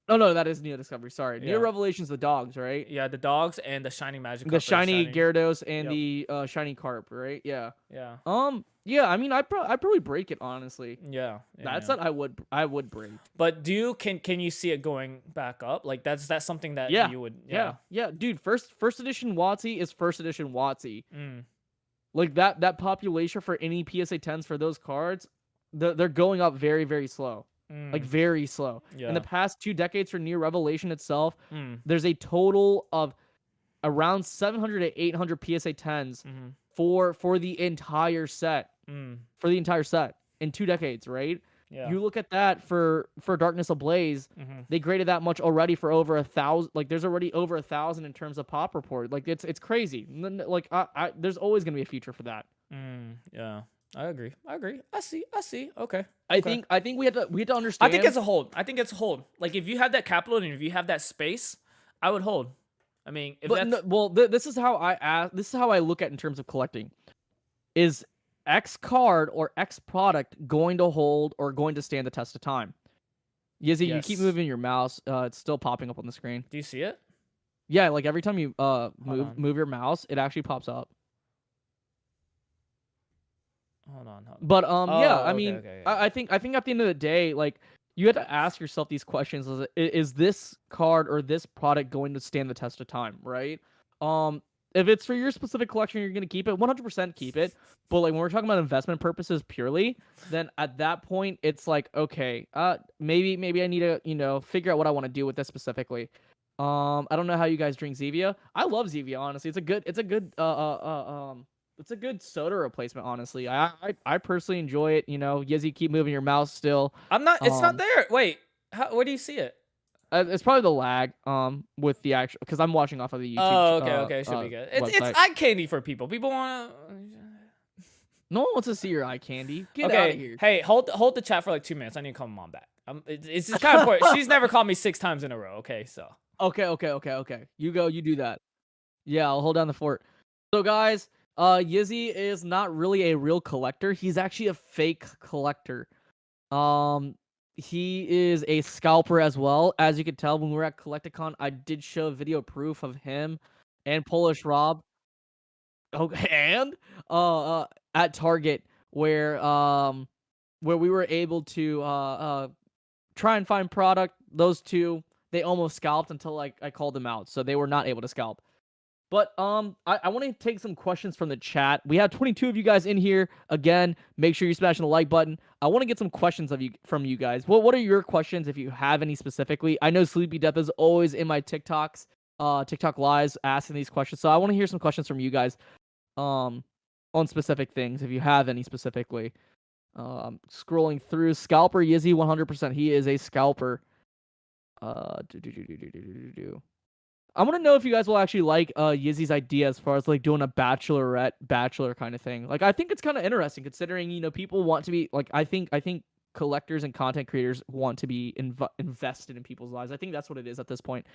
No, that is Neo Discovery. Sorry, Neo Revelation's the dogs, right? Yeah, the dogs and the shiny Magikarp. The shiny Gyarados and the shiny Carp, right? Yeah. Yeah. I mean, I'd probably break it, honestly. Yeah. That's what I would break. But can you see it going back up? Like that's something that you would. Yeah. Dude, first edition WotC is first edition WotC. Like that population for any PSA 10s for those cards, they're going up very, very slow. Like very slow. In the past 2 decades for Neo Revelation itself, there's a total of around 700 to 800 PSA 10s for the entire set. For the entire set in 2 decades, right? Yeah. You look at that for Darkness Ablaze, they graded that much already for over 1,000. Like there's already over 1,000 in terms of pop report. Like it's crazy. Like there's always gonna be a future for that. Yeah. I agree. I see. Okay. I think we have to understand. I think it's a hold. Like if you have that capital and if you have that space, I would hold. I mean, this is how I look at in terms of collecting. Is X card or X product going to hold or going to stand the test of time? Yizzy, you keep moving your mouse. It's still popping up on the screen. Do you see it? Yeah, like every time you move your mouse, it actually pops up. Hold on. But I mean, I think at the end of the day, like you have to ask yourself these questions: is this card or this product going to stand the test of time? Right? If it's for your specific collection, you're gonna keep it. 100% keep it. But like when we're talking about investment purposes purely, then at that point it's like, okay, maybe I need to figure out what I want to do with this specifically. I don't know how you guys drink Zevia. I love Zevia, honestly. It's a good soda replacement, honestly. I personally enjoy it. Yizzy, keep moving your mouse still. I'm not. It's not there. Wait, where do you see it? It's probably the lag with the actual, because I'm watching off of the YouTube. Oh, okay, should be good. It's eye candy for people. People want to. No one wants to see your eye candy. Get out of here. Hey, hold the chat for like 2 minutes. I need to call my mom back. It's just kind of important. She's never called me 6 times in a row. Okay, so. Okay. You go. You do that. Yeah, I'll hold down the fort. So guys, Yizzy is not really a real collector. He's actually a fake collector. He is a scalper as well. As you can tell, when we were at Collecticon, I did show video proof of him and Polish Rob. Okay, and at Target where we were able to try and find product. Those two, they almost scalped until I called them out, so they were not able to scalp. But I want to take some questions from the chat. We have 22 of you guys in here. Again, make sure you're smashing the like button. I want to get some questions from you guys. What are your questions, if you have any specifically? I know Sleepy Death is always in my TikTok lives asking these questions, so I want to hear some questions from you guys on specific things, if you have any specifically. Scrolling through, scalper Yizzy 100%. He is a scalper. I want to know if you guys will actually like Yizzy's idea as far as like doing a bachelor kind of thing. Like I think it's kind of interesting considering people want to be like I think collectors and content creators want to be invested in people's lives. I think that's what it is at this point.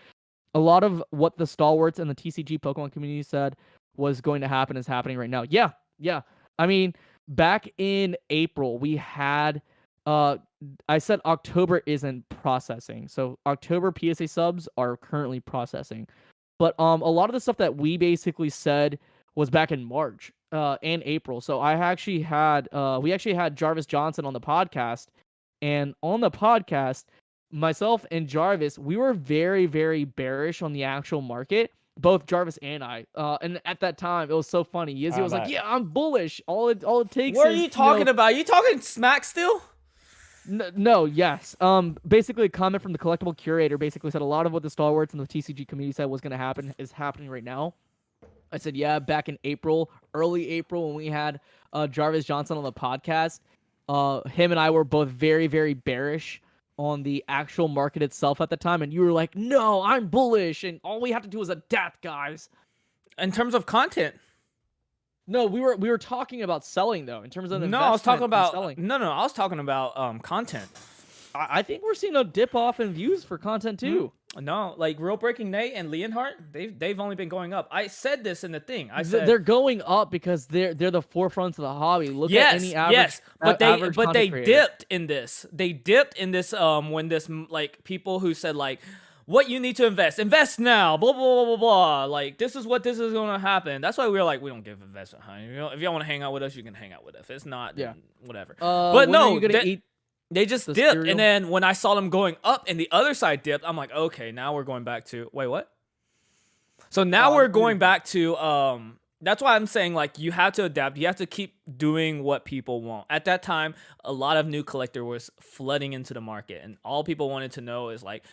A lot of what the stalwarts and the TCG Pokemon community said was going to happen is happening right now. Yeah. I mean, back in April, we had I said October isn't processing. So October PSA subs are currently processing. But a lot of the stuff that we basically said was back in March and April. So we actually had Jarvis Johnson on the podcast, and on the podcast, myself and Jarvis, we were very, very bearish on the actual market, both Jarvis and I. And at that time, it was so funny. Yizzy was like, "Yeah, I'm bullish. All it takes what is." What are you talking about? Are you talking smack still? No, yes. Basically, a comment from the collectible curator basically said a lot of what the stalwarts and the TCG community said was going to happen is happening right now. I said, yeah, back in April, early April, when we had Jarvis Johnson on the podcast, him and I were both very, very bearish on the actual market itself at the time, and you were like, "No, I'm bullish, and all we have to do is adapt, guys." In terms of content. No, we were talking about selling though. In terms of no, I was talking about selling. No, I was talking about content. I think we're seeing a dip off in views for content too. No, like Real Breaking Nate and Leonhardt, they've only been going up. I said this in the thing. I said they're going up because they're the forefronts of the hobby. Look at any average. Yes, but they creator. dipped in this. They dipped in this when this like people who said like, what you need to invest now, blah blah blah blah blah. Like this is gonna happen. That's why we were like, we don't give investment, honey. If y'all want to hang out with us, you can hang out with us. If it's not, then whatever. But no, they just dipped, cereal? And then when I saw them going up and the other side dipped, I'm like, okay, now we're going back to wait, what? So now we're going back to that's why I'm saying like you have to adapt. You have to keep doing what people want. At that time, a lot of new collector was flooding into the market, and all people wanted to know is like,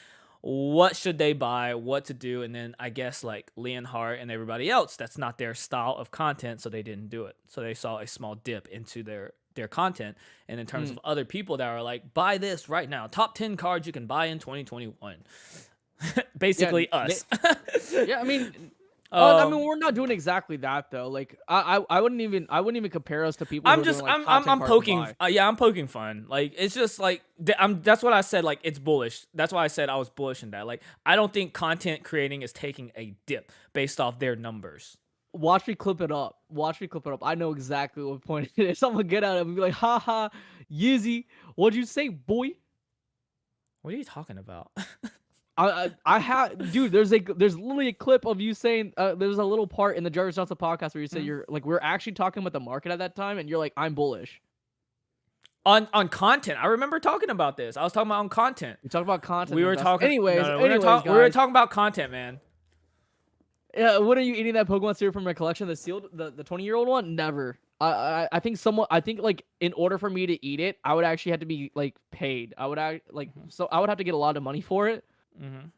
what should they buy, what to do, and then I guess like Leonhardt and everybody else, that's not their style of content, so they didn't do it. So they saw a small dip into their content. And in terms of other people that are like, buy this right now, top 10 cards you can buy in 2021. Basically us. Yeah, I mean, we're not doing exactly that though. Like I wouldn't even compare us to people. I'm poking. I'm poking fun. Like it's just like that's what I said. Like it's bullish. That's why I said I was bullish in that. Like I don't think content creating is taking a dip based off their numbers. Watch me clip it up. I know exactly what point it is. I'm gonna get out of it and be like, haha, Yizzy, what'd you say, boy? What are you talking about? I have, dude. There's literally a clip of you saying there's a little part in the Jarvis Johnson podcast where you say you're like, we're actually talking about the market at that time, and you're like, I'm bullish on content. I remember talking about this. I was talking about on content. We talked about content. We were talking. Anyways, we were talking about content, man. Yeah, what are you eating that Pokemon cereal from my collection? The sealed, the 20-year-old one? Never. I think like in order for me to eat it, I would actually have to be like paid. I would so I would have to get a lot of money for it.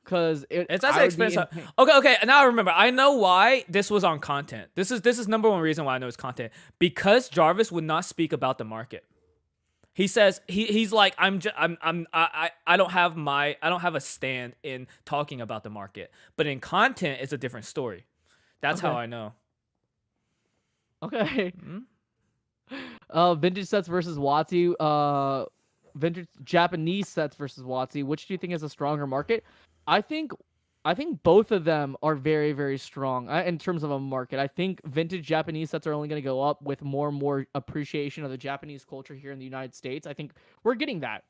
Because it's actually expensive. Okay. Now I remember. I know why this was on content. This is number one reason why I know it's content. Because Jarvis would not speak about the market. He says he's like I don't have a stand in talking about the market, but in content it's a different story. That's how I know. Okay. Vintage sets versus WotC. Vintage Japanese sets versus WotC. Which do you think is a stronger market? I think both of them are very, very strong in terms of a market. I think vintage Japanese sets are only going to go up with more and more appreciation of the Japanese culture here in the United States. I think we're getting that,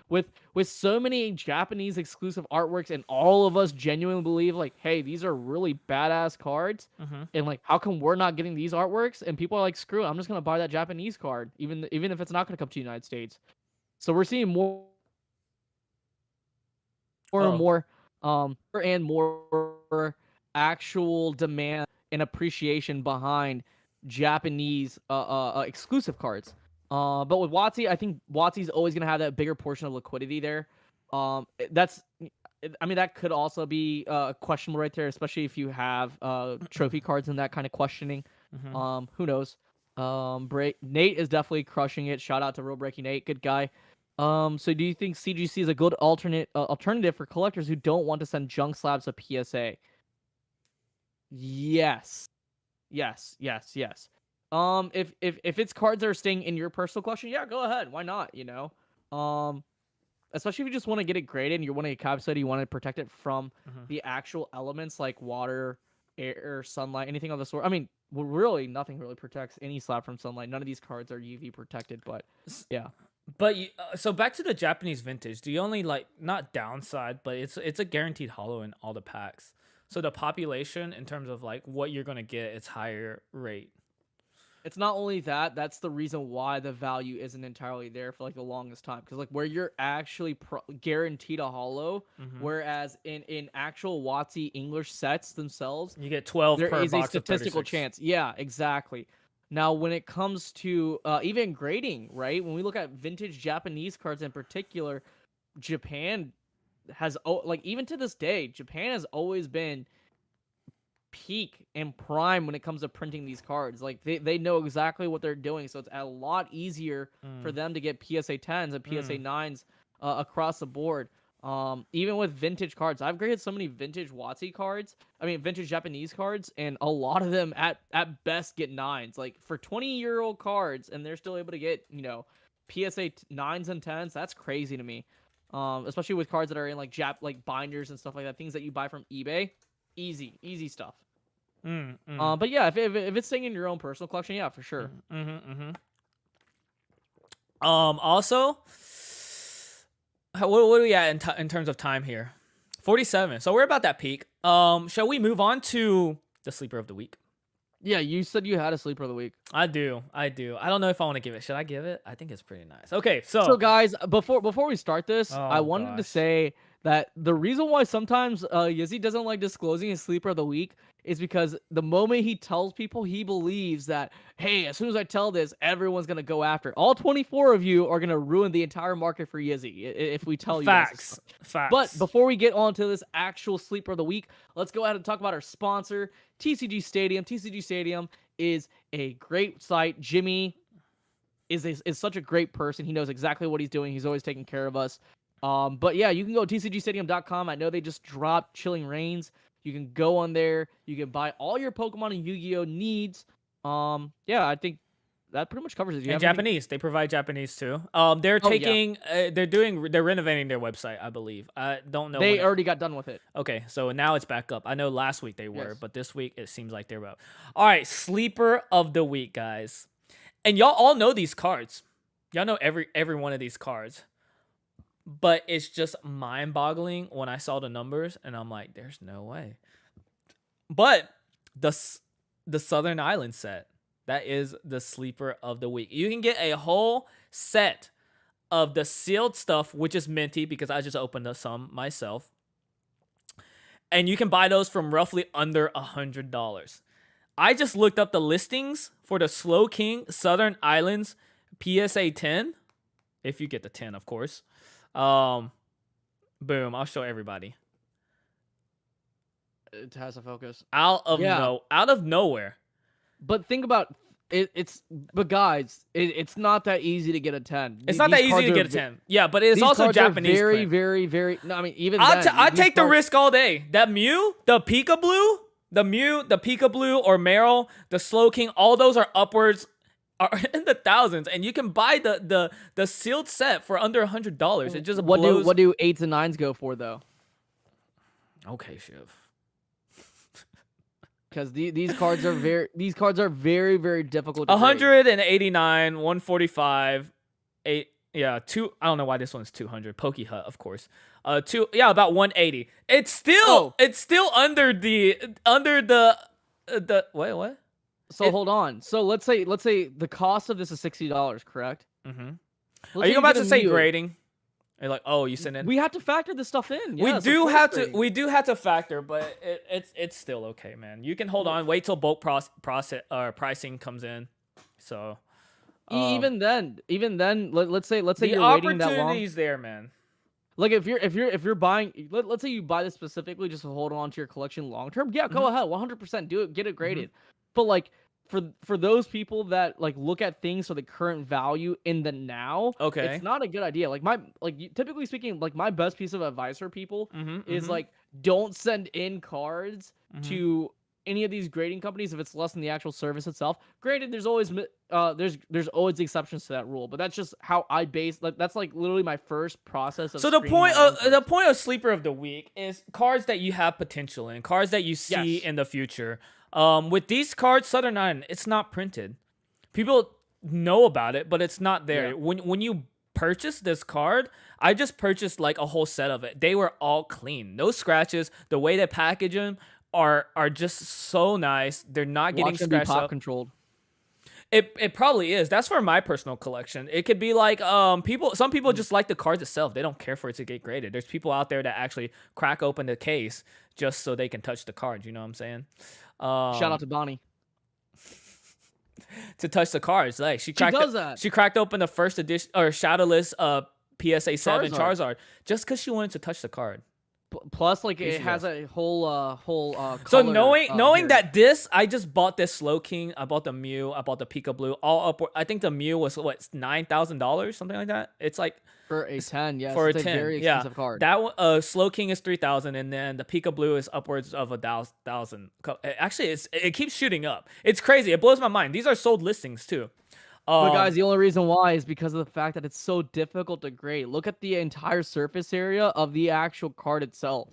with so many Japanese exclusive artworks, and all of us genuinely believe like, hey, these are really badass cards, and like, how come we're not getting these artworks? And people are like, screw it, I'm just going to buy that Japanese card, even if it's not going to come to the United States. So we're seeing more and more actual demand and appreciation behind Japanese exclusive cards. But with WotC, I think WotC's always gonna have that bigger portion of liquidity there. That could also be questionable right there, especially if you have trophy cards and that kind of questioning. Who knows? Nate is definitely crushing it. Shout out to Real Breaking Nate, good guy. So do you think CGC is a good alternative for collectors who don't want to send junk slabs of PSA? Yes. Yes, yes, yes. If it's cards that are staying in your personal collection, yeah, go ahead. Why not? Especially if you just want to get it graded and you want to encapsulate, you want to protect it from the actual elements like water, air, sunlight, anything of the sort. I mean, really, nothing really protects any slab from sunlight. None of these cards are UV protected, but yeah. But so back to the Japanese vintage. The only not downside, but it's a guaranteed holo in all the packs. So the population in terms of what you're gonna get, it's higher rate. It's not only that, that's the reason why the value isn't entirely there for the longest time, because where you're actually guaranteed a holo, whereas in actual WotC English sets themselves, you get 12 there per is box a statistical chance. Yeah, exactly. Now when it comes to even grading, right, when we look at vintage Japanese cards in particular, Japan has even to this day, Japan has always been peak and prime when it comes to printing these cards. They know exactly what they're doing, so it's a lot easier for them to get PSA 10s and PSA 9s across the board. Even with vintage cards, I've graded so many vintage WotC cards. I mean, vintage Japanese cards, and a lot of them at best get 9s. Like for 20-year-old cards, and they're still able to get PSA 9s and 10s. That's crazy to me. Especially with cards that are in like binders and stuff like that, things that you buy from eBay. Easy stuff. But yeah, if it's staying in your own personal collection, yeah, for sure. Also, what are we at in terms of time here? 47. So we're about that peak. Shall we move on to the sleeper of the week? Yeah, you said you had a sleeper of the week. I do. I don't know if I want to give it. Should I give it? I think it's pretty nice. Okay, so guys, before we start this, I wanted to say that the reason why sometimes Yizzy doesn't like disclosing his sleeper of the week is because the moment he tells people, he believes that, hey, as soon as I tell this, everyone's going to go after it. All 24 of you are going to ruin the entire market for Yizzy if we tell you. Facts. But before we get on to this actual sleeper of the week, let's go ahead and talk about our sponsor, TCG Stadium. TCG Stadium is a great site. Jimmy is such a great person. He knows exactly what he's doing. He's always taking care of us. But yeah, you can go to tcgstadium.com. I know they just dropped Chilling Reigns. You can go on there. You can buy all your Pokemon and Yu-Gi-Oh needs. Yeah, I think that pretty much covers it. And Japanese. They provide Japanese too. They're renovating their website, I believe. I don't know. They already got done with it. Okay, so now it's back up. I know last week they were, but this week it seems like they're about. All right, sleeper of the week, guys. And y'all all know these cards. Y'all know every one of these cards. But it's just mind-boggling when I saw the numbers, and I'm like, there's no way. But the Southern Island set, that is the sleeper of the week. You can get a whole set of the sealed stuff, which is minty, because I just opened some myself. And you can buy those from roughly under $100. I just looked up the listings for the Slow King Southern Islands PSA 10. If you get the 10, of course. Boom, I'll show everybody. It has a focus. Out of nowhere. But think about it. But guys, it's not that easy to get a 10. It's not that easy to get a 10. Yeah, but it's also Japanese. Very. No, I mean, even I take the risk all day. That Mew, the Pika Blue, the Pika Blue or Meryl, the Slow King, all those are upwards. Are in the thousands, and you can buy the sealed set for under $100. It just blows. What do 8s and 9s go for though? Okay, Shiv. Because these cards are very difficult. 189, 145, 8. Yeah, 2. I don't know why this one's 200. Pokey Hut, of course. About 180. It's still under the what? So hold on. So let's say the cost of this is $60, correct? Are you about to say grading? You're like, oh, you send in. We have to factor this stuff in. We do have to factor, but it's still okay, man. You can hold on, wait till bulk pricing comes in. So even then, let's say the you're waiting that long. The opportunity's there, man. Like if you're buying, let's say you buy this specifically just to hold on to your collection long term. Yeah, go ahead, 100% do it, get it graded. But like for those people that like look at things for the current value in the now, it's not a good idea. Like typically speaking, like my best piece of advice for people is like don't send in cards to any of these grading companies if it's less than the actual service itself. Granted, there's always exceptions to that rule, but that's just how I base. Like that's like literally my first process of. So the point of sleeper of the week is cards that you have potential in, cards that you see in the future. With these cards, Southern Island, it's not printed. People know about it, but it's not there. Yeah. When you purchase this card, I just purchased like a whole set of it. They were all clean, no scratches. The way they package them are just so nice. They're not getting scratched up. Controlled. It probably is. That's for my personal collection. It could be like some people just like the cards itself. They don't care for it to get graded. There's people out there that actually crack open the case just so they can touch the cards. You know what I'm saying? Shout out to Bonnie. To touch the cards, like she cracked open the first edition or shadowless PSA 7 Charizard just because she wanted to touch the card. Plus, like it has a whole so knowing that this, I just bought this Slow King. I bought the Mew. I bought the Pika Blue. All up. I think the Mew was what $9,000, something like that. It's like for a 10, yes. For it's a 10, very expensive card. That Slow King is 3,000, and then the Pika Blue is upwards of 1,000. Actually, it keeps shooting up. It's crazy. It blows my mind. These are sold listings too. But guys, the only reason why is because of the fact that it's so difficult to grade. Look at the entire surface area of the actual card itself.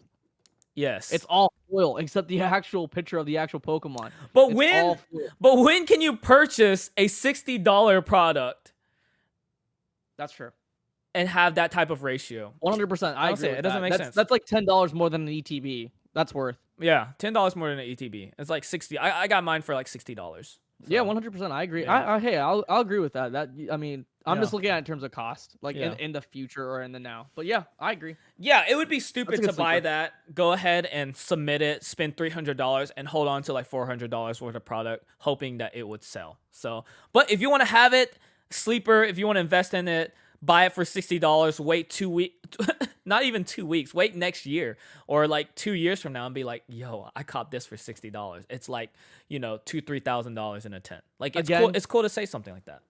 Yes. It's all foil except the actual picture of the actual Pokemon. But when can you purchase a $60 product? That's true. And have that type of ratio. 100%. I agree. It doesn't make sense. That's like $10 more than an ETB. That's worth. Yeah, $10 more than an ETB. It's like 60. I got mine for like $60. So, yeah, 100%. I agree. Yeah. I'll agree with that. I mean, I'm just looking at it in terms of cost, like in the future or in the now. But yeah, I agree. Yeah, it would be stupid to buy that. Go ahead and submit it, spend $300, and hold on to like $400 worth of product, hoping that it would sell. So, but if you want to have it, sleeper, if you want to invest in it, buy it for $60. Wait 2 weeks, not even 2 weeks. Wait next year or like 2 years from now and be like, "Yo, I caught this for $60." It's like $2,000-$3,000 in a tent. Like cool. It's cool to say something like that.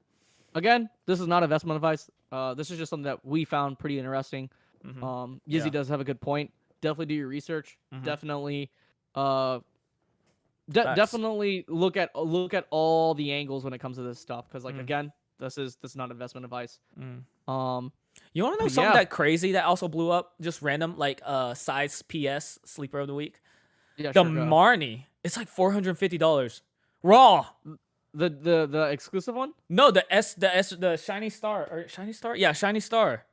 Again, this is not investment advice. This is just something that we found pretty interesting. Yizzy does have a good point. Definitely do your research. Definitely, definitely look at all the angles when it comes to this stuff. Because again. This is not investment advice. You want to know something that crazy that also blew up? Just random, like size PS sleeper of the week. Yeah, the Marnie. It's like $450 raw. The exclusive one? No, the Shiny Star or Shiny Star. Yeah, Shiny Star.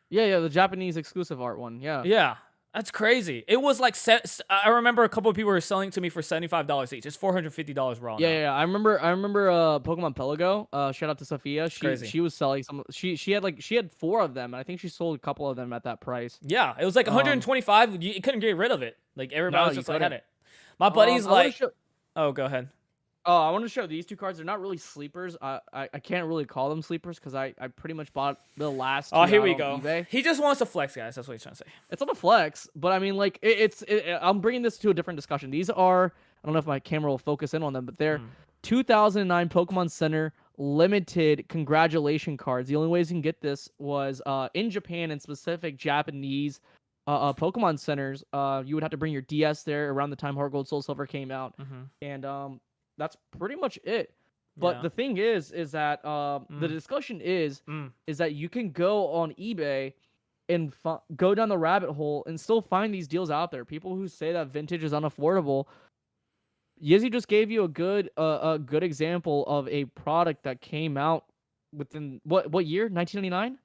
Yeah, the Japanese exclusive art one. Yeah. Yeah. That's crazy. It was like I remember a couple of people were selling it to me for $75 each. It's $450 raw. Yeah. I remember Pokemon Pelago. Shout out to Sophia. She was selling some. She had 4 of them. And I think she sold a couple of them at that price. Yeah, it was like 125. You couldn't get rid of it. Like everybody was just like had it. My buddy's like, oh, go ahead. Oh, I want to show these 2 cards. They're not really sleepers. I can't really call them sleepers because I pretty much bought the last. Oh, here we go. eBay. He just wants to flex, guys. That's what he's trying to say. It's not a flex, but I mean, like I'm bringing this to a different discussion. These are, I don't know if my camera will focus in on them, but they're 2009 Pokemon Center limited congratulation cards. The only ways you can get this was in Japan and specific Japanese Pokemon centers. You would have to bring your DS there around the time Heart Gold Soul Silver came out, and that's pretty much it. But the thing is that the discussion is that you can go on eBay and go down the rabbit hole and still find these deals out there. People who say that vintage is unaffordable. Yizzy just gave you a good example of a product that came out within what year? 1999?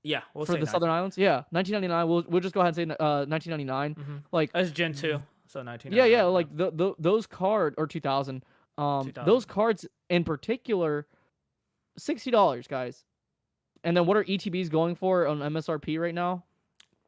Yeah, we'll for say the Southern Islands. Yeah, 1999. We'll just go ahead and say 1999. Like that's Gen 2. So 19. Yeah, like those card or 2000. 2000. Those cards in particular, $60, guys. And then what are ETBs going for on MSRP right now?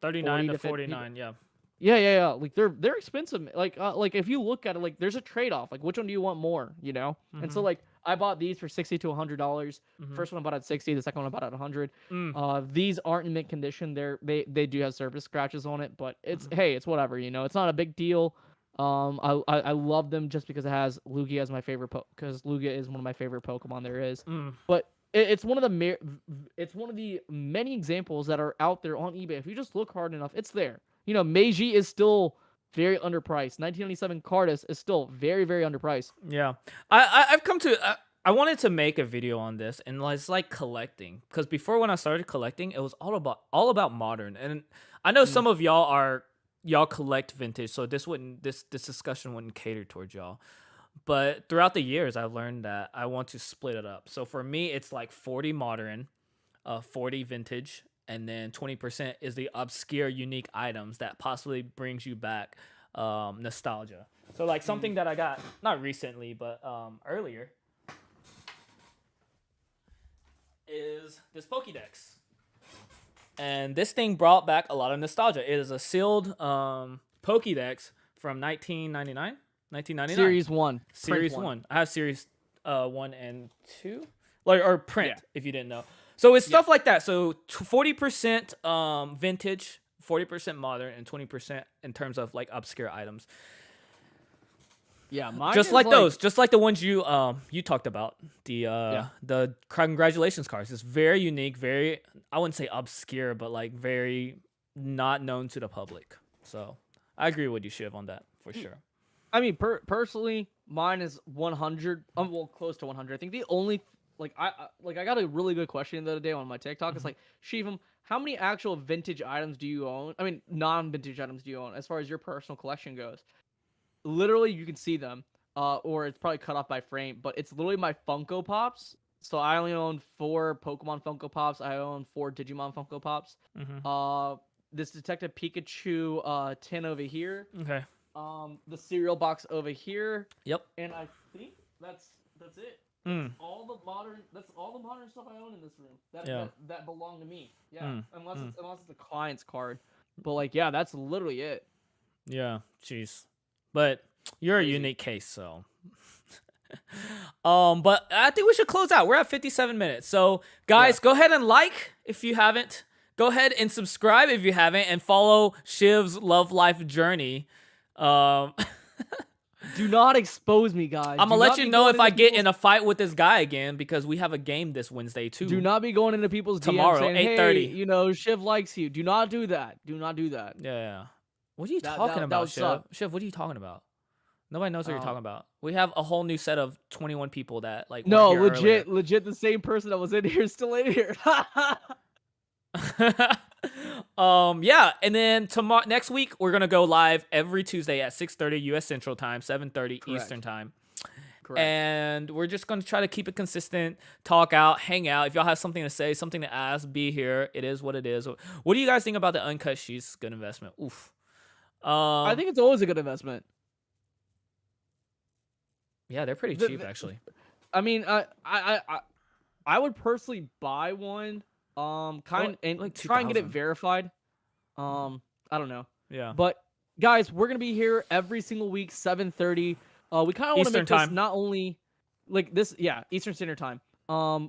39 to 49. Yeah. Yeah. Like they're expensive. Like if you look at it, like there's a trade off. Like which one do you want more? And so like I bought these for $60 to $100. First one I bought at $60. The second one I bought at $100. These aren't in mint condition. They do have surface scratches on it, but it's hey, it's whatever. It's not a big deal. I love them just because it has Lugia as my favorite because Lugia is one of my favorite Pokemon there is. But it's one of the many examples that are out there on eBay. If you just look hard enough, it's there. Meiji is still very underpriced. 1997 Cardus is still very, very underpriced. Yeah, I've come to. I wanted to make a video on this, and it's like collecting, because before, when I started collecting, it was all about modern, and I know some of y'all collect vintage, so this discussion wouldn't cater towards y'all. But throughout the years, I've learned that I want to split it up. So for me, it's like 40 modern, 40 vintage, and then 20% is the obscure, unique items that possibly brings you back nostalgia. So like something that I got not recently, but earlier, is this Pokédex. And this thing brought back a lot of nostalgia. It is a sealed Pokédex from 1999. Series 1. Series 1. I have Series 1 and 2. Or print, if you didn't know. So it's stuff like that. So 40% vintage, 40% modern, and 20% in terms of like obscure items. Yeah, mine just like those, just like the ones you talked about. The congratulations cards. It's very unique, very, I wouldn't say obscure, but like very not known to the public. So I agree with you, Shiv, on that for sure. I mean, personally, mine is 100. Well, close to 100. I think the only I got a really good question the other day on my TikTok. It's like, Shivam, how many actual vintage items do you own? I mean, non-vintage items do you own as far as your personal collection goes? Literally, you can see them, or it's probably cut off by frame, but it's literally my Funko Pops. So I only own 4 Pokemon Funko Pops. I own 4 Digimon Funko Pops. This Detective Pikachu tin over here. Okay. The cereal box over here. Yep. And I think that's it. That's all the modern stuff I own in this room. That belong to me. Yeah. Unless it's a client's card. But like, yeah, that's literally it. Yeah. Jeez. But you're a unique case, so. But I think we should close out. We're at 57 minutes. So, guys, go ahead and like if you haven't. Go ahead and subscribe if you haven't, and follow Shiv's love life journey. Do not expose me, guys. I'm gonna let you know if I get in a fight with this guy again, because we have a game this Wednesday too. Do not be going into people's tomorrow, DMs saying, 8:30. Hey, Shiv likes you. Do not do that. Do not do that. Yeah. What are you talking about, Shiv? Shiv, what are you talking about? Nobody knows what you're talking about. We have a whole new set of 21 people that like. No, legit, the same person that was in here is still in here. Yeah, and then next week we're gonna go live every Tuesday at 6:30 U.S. Central Time, 7:30 Eastern Time. Correct. And we're just gonna try to keep it consistent, talk out, hang out. If y'all have something to say, something to ask, be here. It is what it is. What do you guys think about the uncut sheets? Good investment. Oof. I think it's always a good investment. Yeah, they're pretty cheap actually. I mean, I would personally buy one. And try and get it verified. I don't know. Yeah. But guys, we're gonna be here every single week, 7:30. We kind of want to make this not only like this, Eastern Standard Time.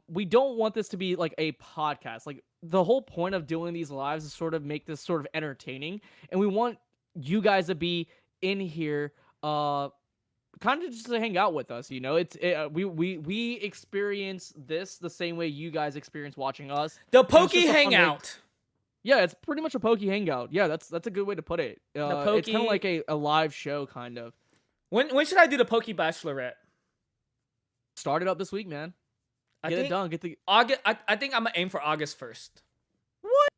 We don't want this to be like a podcast. Like, the whole point of doing these lives is sort of make this sort of entertaining, and we want you guys to be in here, kind of just to hang out with us. We experience this the same way you guys experience watching us. The Pokey Hangout. Yeah, it's pretty much a Pokey Hangout. Yeah, that's a good way to put it. It's kind of like a live show, kind of. When should I do the Pokey Bachelorette? Start it up this week, man. Get it done. August. I think I'm gonna aim for August 1st. What?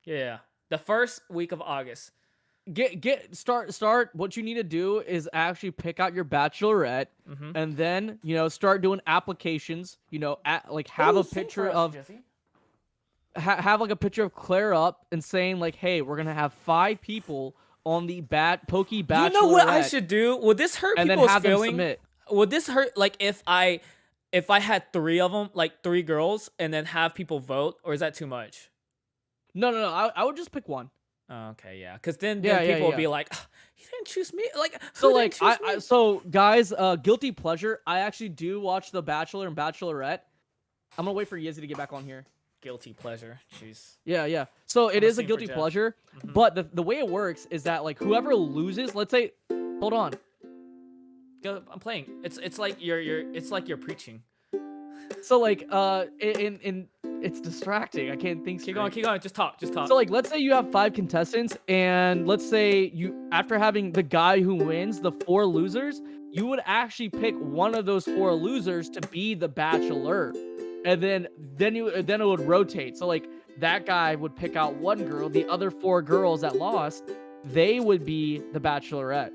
Yeah, the first week of August. Start. What you need to do is actually pick out your bachelorette, and then start doing applications. Have a picture of have like a picture of Claire up and saying like, hey, we're gonna have 5 people on the Pokey Bachelorette. You know what I should do? Would this hurt people's feeling? Would this hurt like if I had 3 of them, like 3 girls, and then have people vote, or is that too much? No. I would just pick one. Oh, okay, yeah, because then people will be like, oh, "You didn't choose me." Like, so guys, guilty pleasure. I actually do watch The Bachelor and Bachelorette. I'm gonna wait for Yizzy to get back on here. Guilty pleasure, jeez. Yeah. So it is a guilty pleasure, but the way it works is that like whoever loses, let's say Hold on. I'm playing. It's like you're preaching. So like it's distracting. I can't think straight. Keep going. Just talk. So like let's say you have 5 contestants, and let's say you, after having the guy who wins the 4 losers, you would actually pick one of those 4 losers to be the bachelor. And then it would rotate. So like that guy would pick out one girl, the other 4 girls that lost, they would be the bachelorette.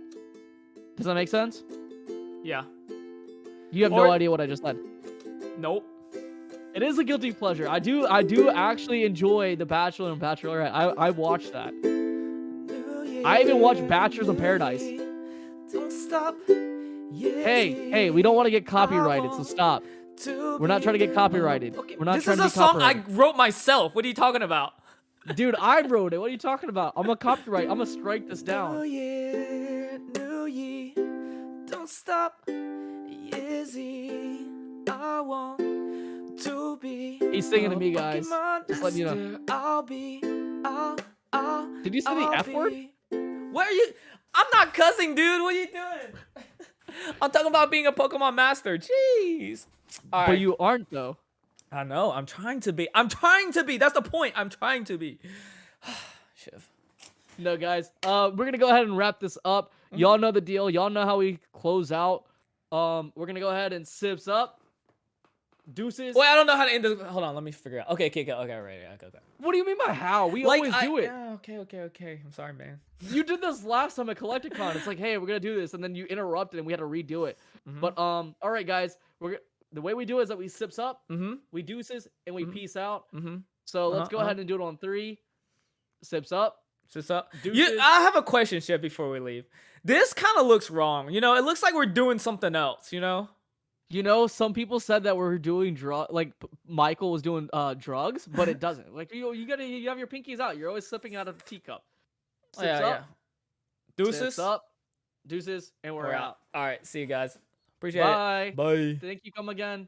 Does that make sense? Yeah. You have no idea what I just said. Nope. It is a guilty pleasure. I do actually enjoy The Bachelor and Bachelorette. I watch that. I even watch Bachelors in Paradise. Don't stop. Hey, we don't want to get copyrighted, so stop. We're not trying to get copyrighted. We're not trying to get copyrighted. This is a song I wrote myself. What are you talking about? Dude, I wrote it. What are you talking about? I'm gonna strike this down. New year, don't stop. Yizzy, I want to be. He's singing to me, guys. Just letting you know. Did you say the F word? Where are you? I'm not cussing, dude. What are you doing? I'm talking about being a Pokemon master. Jeez. All right. But you aren't, though. I know. I'm trying to be. That's the point. I'm trying to be. Shiv. No, guys. We're gonna go ahead and wrap this up. Y'all know the deal. Y'all know how we close out. We're gonna go ahead and sips up. Deuces. Wait, I don't know how to end this. Hold on, let me figure out. Okay, right. Okay. What do you mean by how? We always do it. Yeah, okay. I'm sorry, man. You did this last time at Collecticon. It's like, hey, we're gonna do this, and then you interrupted, and we had to redo it. But all right, guys. The way we do it is that we sips up, we deuces, and we peace out. So let's go ahead and do it on 3. Sips up. Sips up. I have a question, Chef, before we leave. This kind of looks wrong. You know, it looks like we're doing something else. You know, some people said that we're doing like Michael was doing drugs, but it doesn't. Like you have your pinkies out. You're always sipping out of a teacup. Sips up. Yeah. Deuces. Sips up. Deuces, and we're out. All right, see you guys. Appreciate it. Bye. Thank you. Come again.